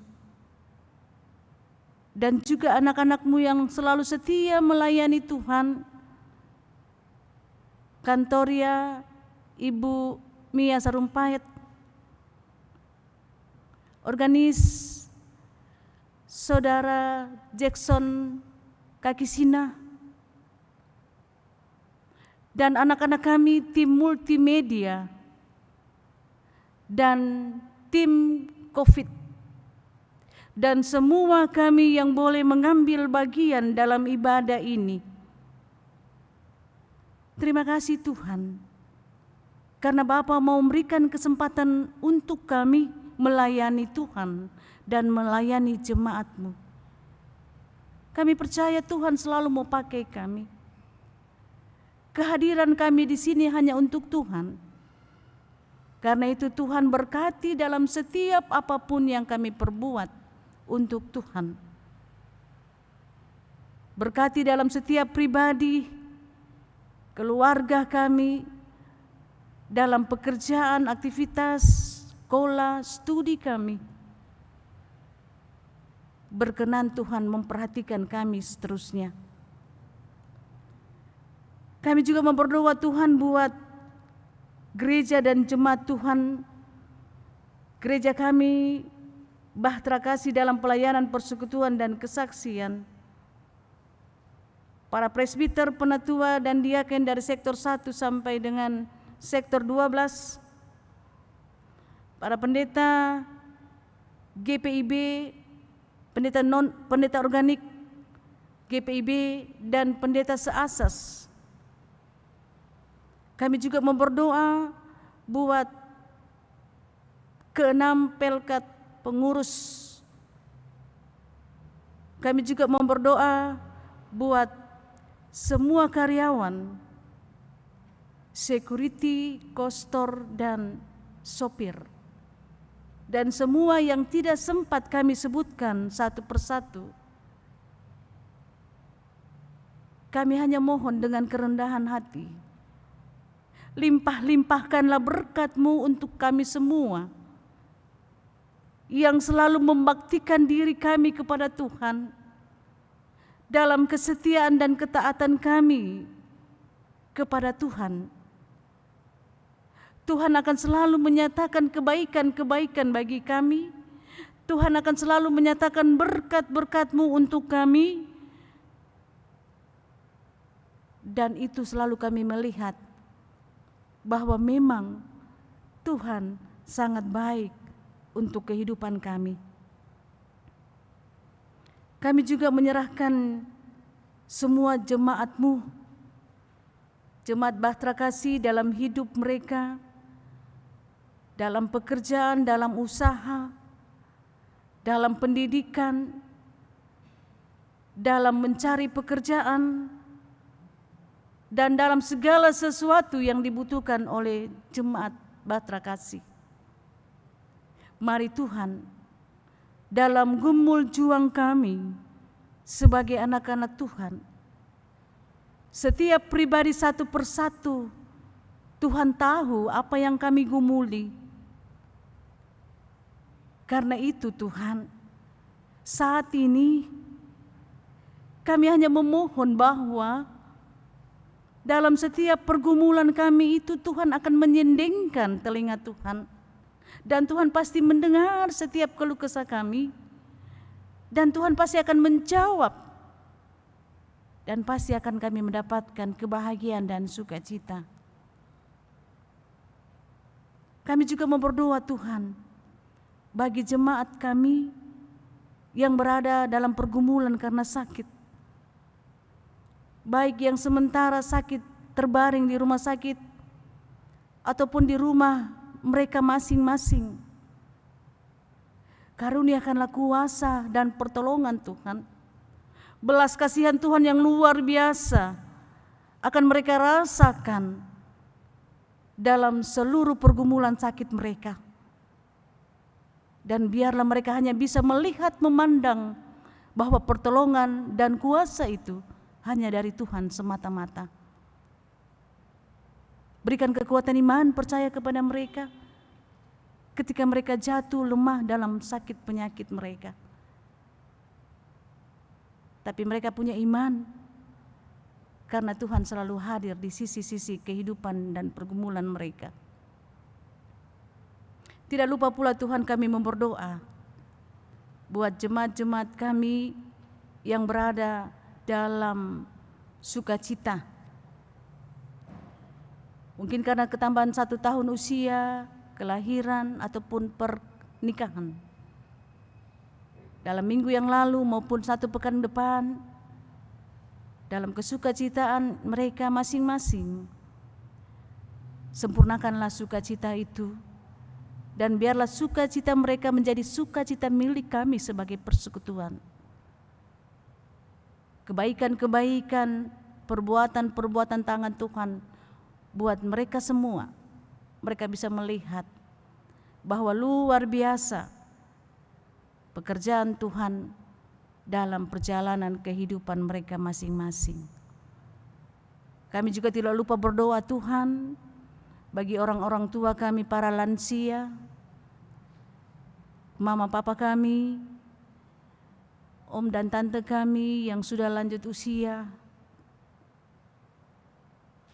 dan juga anak-anak-Mu yang selalu setia melayani Tuhan, Kantoria Ibu Mia Sarumpait, organis Saudara Jackson Kakisina, dan anak-anak kami tim multimedia dan tim COVID, dan semua kami yang boleh mengambil bagian dalam ibadah ini. Terima kasih Tuhan, karena Bapa mau memberikan kesempatan untuk kami melayani Tuhan dan melayani jemaat-Mu. Kami percaya Tuhan selalu mau pakai kami. Kehadiran kami di sini hanya untuk Tuhan. Karena itu Tuhan berkati dalam setiap apapun yang kami perbuat untuk Tuhan. Berkati dalam setiap pribadi, keluarga kami, dalam pekerjaan, aktivitas, sekolah, studi kami. Berkenan Tuhan memperhatikan kami seterusnya. Kami juga berdoa Tuhan buat gereja dan jemaat Tuhan, gereja kami Bahtera Kasih dalam pelayanan persekutuan dan kesaksian, para presbiter, penatua dan diaken dari sektor 1 sampai dengan sektor 12, para pendeta GPIB, pendeta organik GPIB dan pendeta seasas. Kami juga berdoa buat ke-6 pelkat pengurus. Kami juga berdoa buat semua karyawan, security, kostor, dan sopir. Dan semua yang tidak sempat kami sebutkan satu persatu. Kami hanya mohon dengan kerendahan hati, limpah-limpahkanlah berkat-Mu untuk kami semua yang selalu membaktikan diri kami kepada Tuhan dalam kesetiaan dan ketaatan kami kepada Tuhan. Tuhan akan selalu menyatakan kebaikan-kebaikan bagi kami. Tuhan akan selalu menyatakan berkat-berkat-Mu untuk kami. Dan itu selalu kami melihat bahwa memang Tuhan sangat baik untuk kehidupan kami. Kami juga menyerahkan semua jemaat-Mu, Jemaat Bahtera Kasih dalam hidup mereka, dalam pekerjaan, dalam usaha, dalam pendidikan, dalam mencari pekerjaan, dan dalam segala sesuatu yang dibutuhkan oleh Jemaat Bahtera Kasih. Mari Tuhan, dalam gumul juang kami sebagai anak-anak Tuhan, setiap pribadi satu persatu, Tuhan tahu apa yang kami gumuli. Karena itu Tuhan, saat ini kami hanya memohon bahwa dalam setiap pergumulan kami itu Tuhan akan menyendengkan telinga Tuhan. Dan Tuhan pasti mendengar setiap keluh kesah kami. Dan Tuhan pasti akan menjawab. Dan pasti akan kami mendapatkan kebahagiaan dan sukacita. Kami juga berdoa Tuhan bagi jemaat kami yang berada dalam pergumulan karena sakit. Baik yang sementara sakit terbaring di rumah sakit ataupun di rumah mereka masing-masing. Karuniakanlah kuasa dan pertolongan Tuhan. Belas kasihan Tuhan yang luar biasa akan mereka rasakan dalam seluruh pergumulan sakit mereka. Dan biarlah mereka hanya bisa melihat, memandang bahwa pertolongan dan kuasa itu hanya dari Tuhan semata-mata. Berikan kekuatan iman percaya kepada mereka ketika mereka jatuh lemah dalam sakit penyakit mereka. Tapi mereka punya iman karena Tuhan selalu hadir di sisi-sisi kehidupan dan pergumulan mereka. Tidak lupa pula Tuhan kami berdoa buat jemaat-jemaat kami yang berada dalam sukacita. Mungkin karena ketambahan 1 tahun usia, kelahiran ataupun pernikahan. Dalam minggu yang lalu maupun 1 pekan depan, dalam kesukacitaan mereka masing-masing, sempurnakanlah sukacita itu, dan biarlah sukacita mereka menjadi sukacita milik kami sebagai persekutuan. Kebaikan-kebaikan, perbuatan-perbuatan tangan Tuhan buat mereka semua, mereka bisa melihat bahwa luar biasa pekerjaan Tuhan dalam perjalanan kehidupan mereka masing-masing. Kami juga tidak lupa berdoa Tuhan bagi orang-orang tua kami, para lansia, mama papa kami, om dan tante kami yang sudah lanjut usia.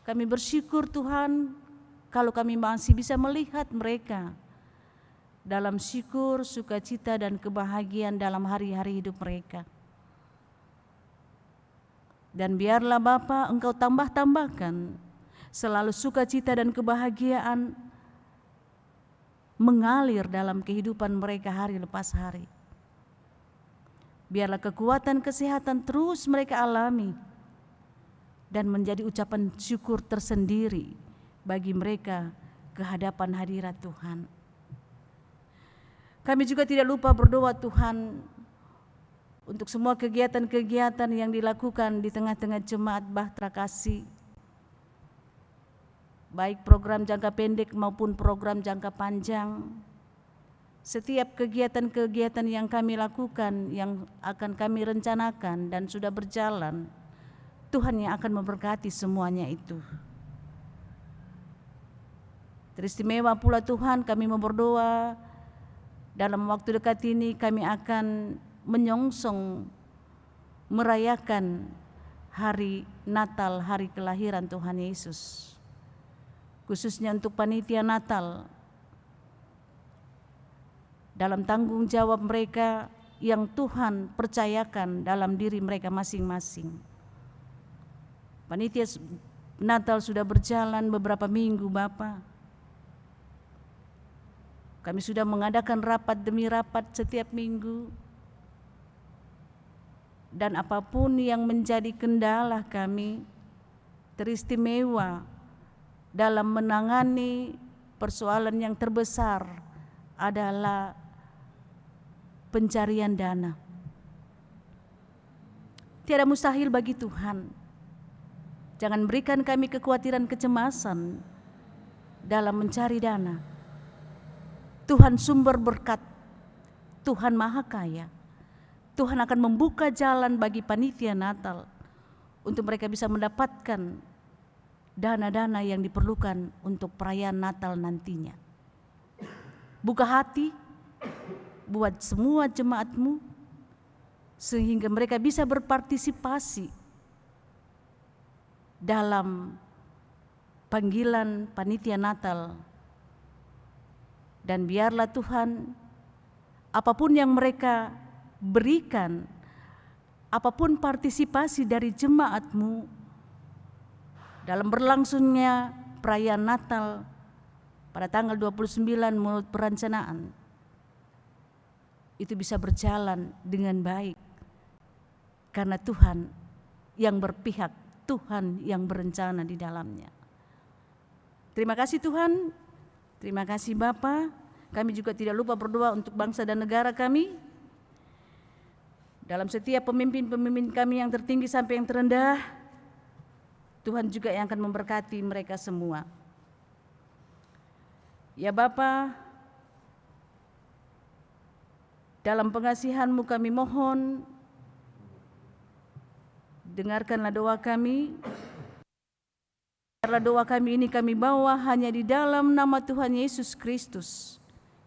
Kami bersyukur Tuhan kalau kami masih bisa melihat mereka dalam syukur, sukacita, dan kebahagiaan dalam hari-hari hidup mereka. Dan biarlah Bapa Engkau tambah-tambahkan selalu sukacita dan kebahagiaan mengalir dalam kehidupan mereka hari lepas hari. Biarlah kekuatan kesehatan terus mereka alami dan menjadi ucapan syukur tersendiri bagi mereka ke hadapan hadirat Tuhan. Kami juga tidak lupa berdoa Tuhan untuk semua kegiatan-kegiatan yang dilakukan di tengah-tengah jemaat Bahtera Kasih, baik program jangka pendek maupun program jangka panjang. Setiap kegiatan-kegiatan yang kami lakukan, yang akan kami rencanakan dan sudah berjalan, Tuhan yang akan memberkati semuanya itu. Teristimewa pula Tuhan, kami berdoa dalam waktu dekat ini kami akan menyongsong merayakan hari Natal, hari kelahiran Tuhan Yesus. khususnya untuk panitia Natal, dalam tanggung jawab mereka yang Tuhan percayakan dalam diri mereka masing-masing. Panitia Natal sudah berjalan beberapa minggu, Bapak. Kami sudah mengadakan rapat demi rapat setiap minggu. Dan apapun yang menjadi kendala kami, teristimewa dalam menangani persoalan yang terbesar adalah pencarian dana. Tiada mustahil bagi Tuhan. Jangan berikan kami kekhawatiran, kecemasan dalam mencari dana. Tuhan sumber berkat, Tuhan Maha Kaya. Tuhan akan membuka jalan bagi panitia Natal untuk mereka bisa mendapatkan dana-dana yang diperlukan untuk perayaan Natal nantinya. Buka hati buat semua jemaatmu sehingga mereka bisa berpartisipasi dalam panggilan panitia Natal. Dan biarlah Tuhan, apapun yang mereka berikan, apapun partisipasi dari jemaatmu dalam berlangsungnya perayaan Natal pada tanggal 29 menurut perencanaan, itu bisa berjalan dengan baik. Karena Tuhan yang berpihak, Tuhan yang berencana di dalamnya. Terima kasih Tuhan, terima kasih Bapa. Kami juga tidak lupa berdoa untuk bangsa dan negara kami. Dalam setiap pemimpin-pemimpin kami yang tertinggi sampai yang terendah, Tuhan juga yang akan memberkati mereka semua. Ya Bapa, dalam pengasihan-Mu kami mohon, dengarkanlah doa kami. Biarlah doa kami ini kami bawa hanya di dalam nama Tuhan Yesus Kristus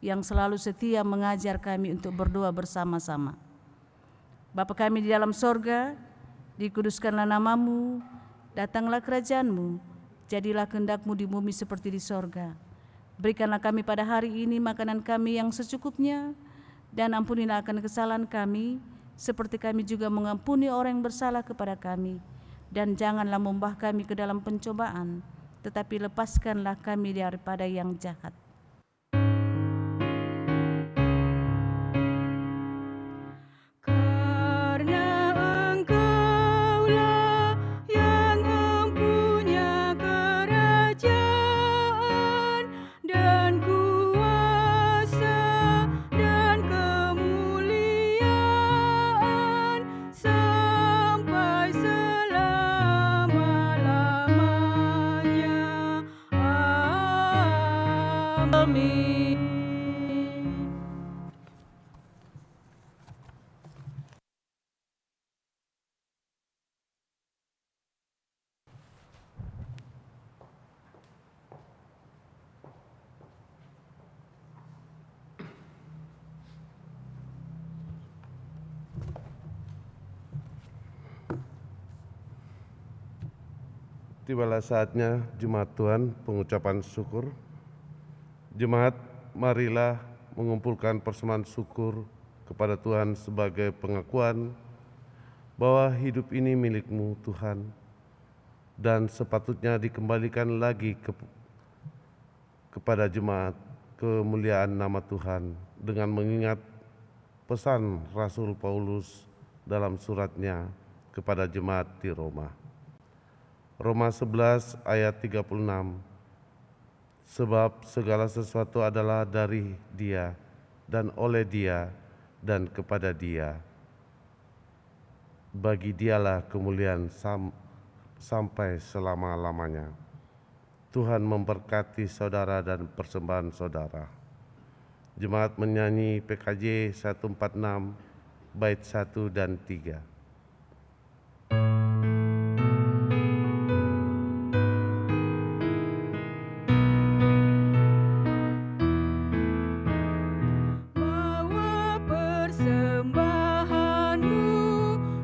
yang selalu setia mengajar kami untuk berdoa bersama-sama. Bapa kami di dalam sorga, dikuduskanlah nama-Mu, datanglah kerajaan-Mu, jadilah kehendak-Mu di bumi seperti di sorga. Berikanlah kami pada hari ini makanan kami yang secukupnya, dan ampunilah akan kesalahan kami, seperti kami juga mengampuni orang yang bersalah kepada kami. Dan janganlah membawa kami ke dalam pencobaan, tetapi lepaskanlah kami daripada yang jahat. Karena Engkaulah yang mempunyai kerajaan dan kuasa dan kemuliaan sampai selama-lamanya. Amin. Tibalah saatnya Jemaat Tuhan pengucapan syukur. Jemaat, marilah mengumpulkan persembahan syukur kepada Tuhan sebagai pengakuan bahwa hidup ini milik-Mu Tuhan dan sepatutnya dikembalikan lagi kepada jemaat kemuliaan nama Tuhan dengan mengingat pesan Rasul Paulus dalam suratnya kepada jemaat di Roma. Roma 11 ayat 36. Sebab segala sesuatu adalah dari Dia dan oleh Dia dan kepada Dia. Bagi Dialah kemuliaan sampai selama-lamanya. Tuhan memberkati saudara dan persembahan saudara. Jemaat menyanyi PKJ 146 bait 1 dan 3.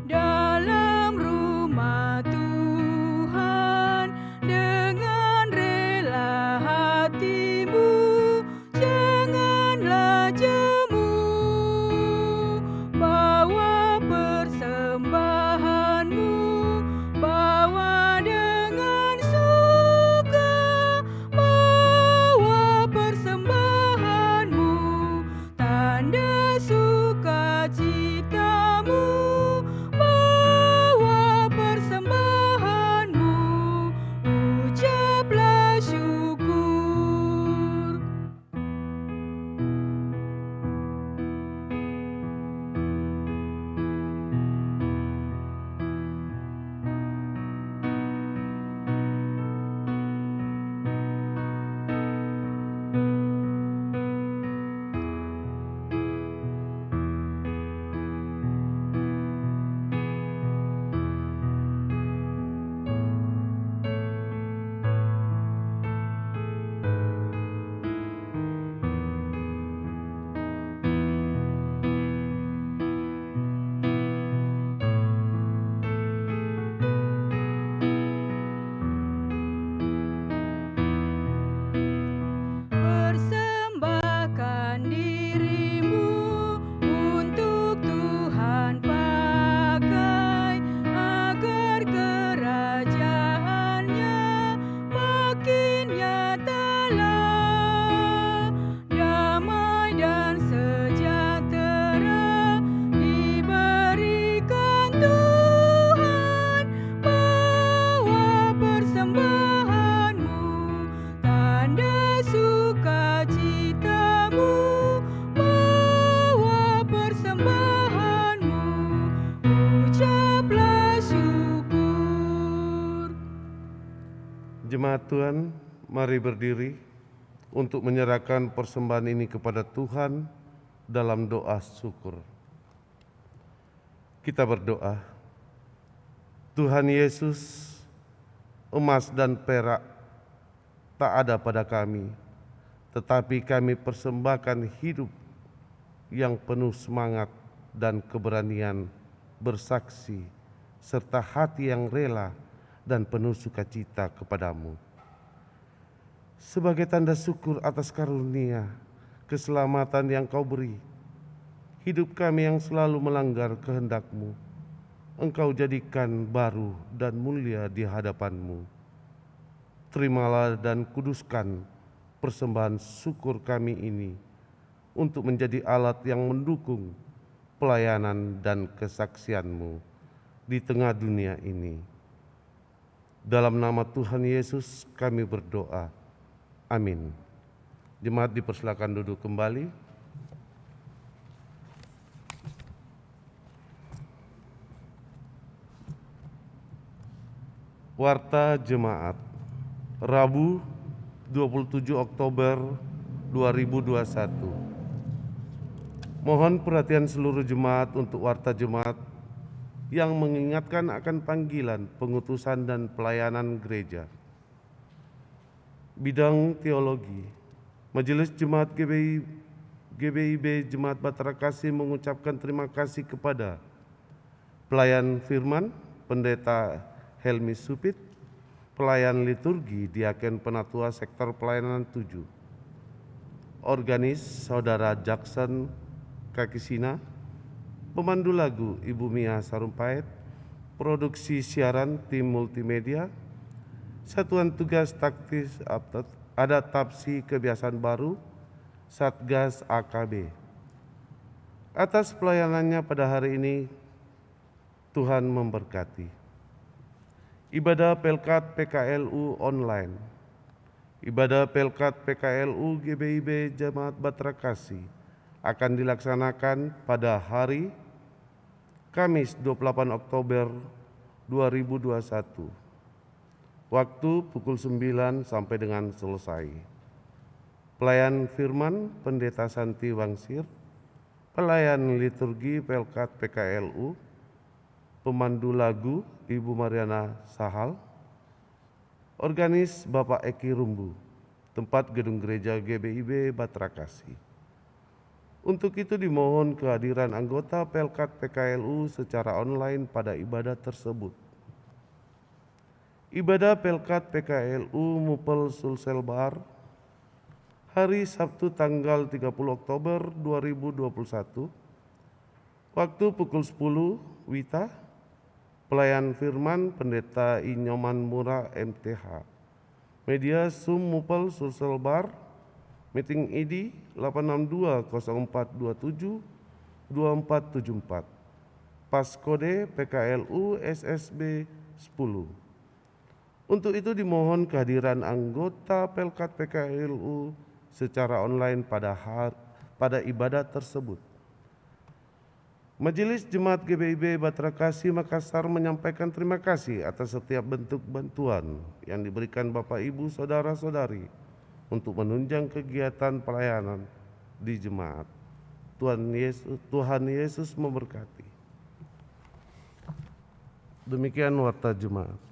Dalam rumah Tuhan dengan rela Allah, damai dan sejahtera diberikan Tuhan. Bawa persembahanmu, tanda sukacitamu. Bawa persembahanmu, ucaplah syukur. Jemaat Tuhan, mari berdiri untuk menyerahkan persembahan ini kepada Tuhan dalam doa syukur. Kita berdoa. Tuhan Yesus, emas dan perak tak ada pada kami, tetapi kami persembahkan hidup yang penuh semangat dan keberanian bersaksi, serta hati yang rela dan penuh sukacita kepadamu. Sebagai tanda syukur atas karunia, keselamatan yang Kau beri, hidup kami yang selalu melanggar kehendak-Mu, Engkau jadikan baru dan mulia di hadapan-Mu. Terimalah dan kuduskan persembahan syukur kami ini untuk menjadi alat yang mendukung pelayanan dan kesaksian-Mu di tengah dunia ini. Dalam nama Tuhan Yesus kami berdoa. Amin. Jemaat dipersilakan duduk kembali. Warta Jemaat, Rabu 27 Oktober 2021. Mohon perhatian seluruh jemaat untuk warta jemaat yang mengingatkan akan panggilan, pengutusan, dan pelayanan gereja. Bidang teologi, Majelis Jemaat GBIB Jemaat Bahtera Kasih mengucapkan terima kasih kepada pelayan firman, Pendeta Helmi Supit, pelayan liturgi, Diaken Penatua Sektor Pelayanan 7, organis Saudara Jackson Kakisina, pemandu lagu Ibu Mia Sarumpait, produksi siaran tim multimedia, Satuan Tugas Taktis Adaptasi Kebiasaan Baru, Satgas AKB. Atas pelayanannya pada hari ini, Tuhan memberkati. Ibadah Pelkat PKLU online. Ibadah Pelkat PKLU GBIB Jemaat Bahtera Kasih akan dilaksanakan pada hari Kamis 28 Oktober 2021. Waktu pukul 9 sampai dengan selesai. Pelayan firman Pendeta Santi Wangsir, pelayan liturgi Pelkat PKLU, pemandu lagu Ibu Mariana Sahal, organis Bapak Eki Rumbu, tempat gedung gereja GBIB Bahtera Kasih. Untuk itu dimohon kehadiran anggota Pelkat PKLU secara online pada ibadah tersebut. Ibadah Pelkat PKLU Mupel Sulselbar hari Sabtu tanggal 30 Oktober 2021, waktu pukul 10 WITA, pelayan firman Pendeta Inyoman Mura MTH, media Zoom Mupel Sulselbar, meeting ID 86204272474, pas kode PKLU SSB 10. Untuk itu dimohon kehadiran anggota Pelkat PKLU secara online pada ibadah tersebut. Majelis Jemaat GBIB Bahtera Kasih Makassar menyampaikan terima kasih atas setiap bentuk bantuan yang diberikan Bapak Ibu Saudara-saudari untuk menunjang kegiatan pelayanan di jemaat. Tuhan Yesus memberkati. Demikian warta jemaat.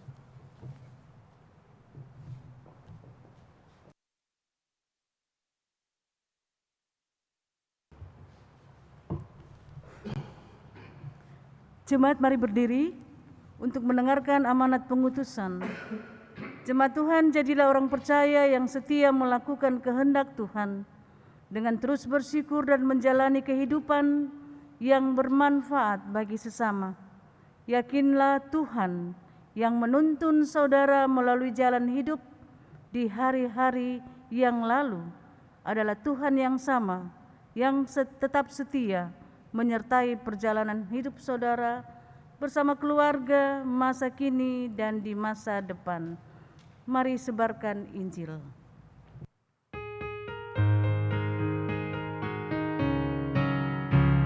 Jemaat mari berdiri untuk mendengarkan amanat pengutusan. Jemaat Tuhan, jadilah orang percaya yang setia melakukan kehendak Tuhan dengan terus bersyukur dan menjalani kehidupan yang bermanfaat bagi sesama. Yakinlah Tuhan yang menuntun saudara melalui jalan hidup di hari-hari yang lalu adalah Tuhan yang sama, yang tetap setia menyertai perjalanan hidup saudara bersama keluarga masa kini dan di masa depan. Mari sebarkan Injil.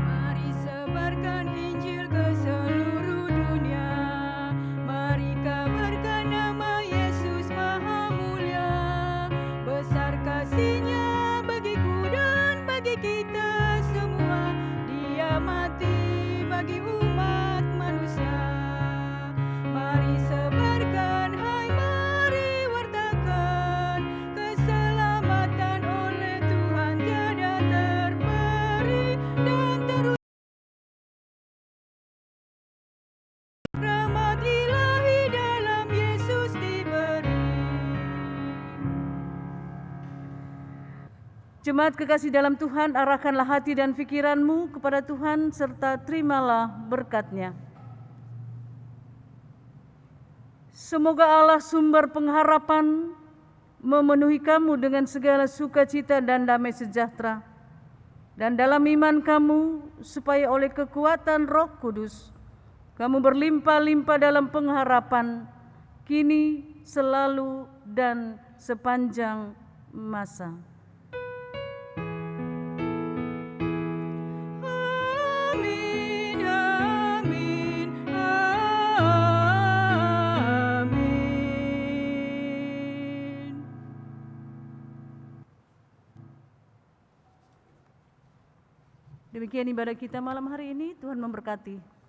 Mari sebarkan Injil ke seluruh dunia. Mari kabarkan nama Yesus Maha Mulia. Besar kasih-Nya bagiku dan bagi kita semua. Dia mati bagi umat manusia. Mari sebarkan, hai mari wartakan, keselamatan oleh Tuhan tiada terberi dan terus rahmat ilahi dalam Yesus diberi. Jemaat kekasih dalam Tuhan, arahkanlah hati dan pikiranmu kepada Tuhan serta terimalah berkat-Nya. Semoga Allah sumber pengharapan memenuhi kamu dengan segala sukacita dan damai sejahtera, dan dalam iman kamu supaya oleh kekuatan Roh Kudus kamu berlimpah-limpah dalam pengharapan kini, selalu, dan sepanjang masa. Amin, amin, amin. Demikian ibadah kita malam hari ini. Tuhan memberkati.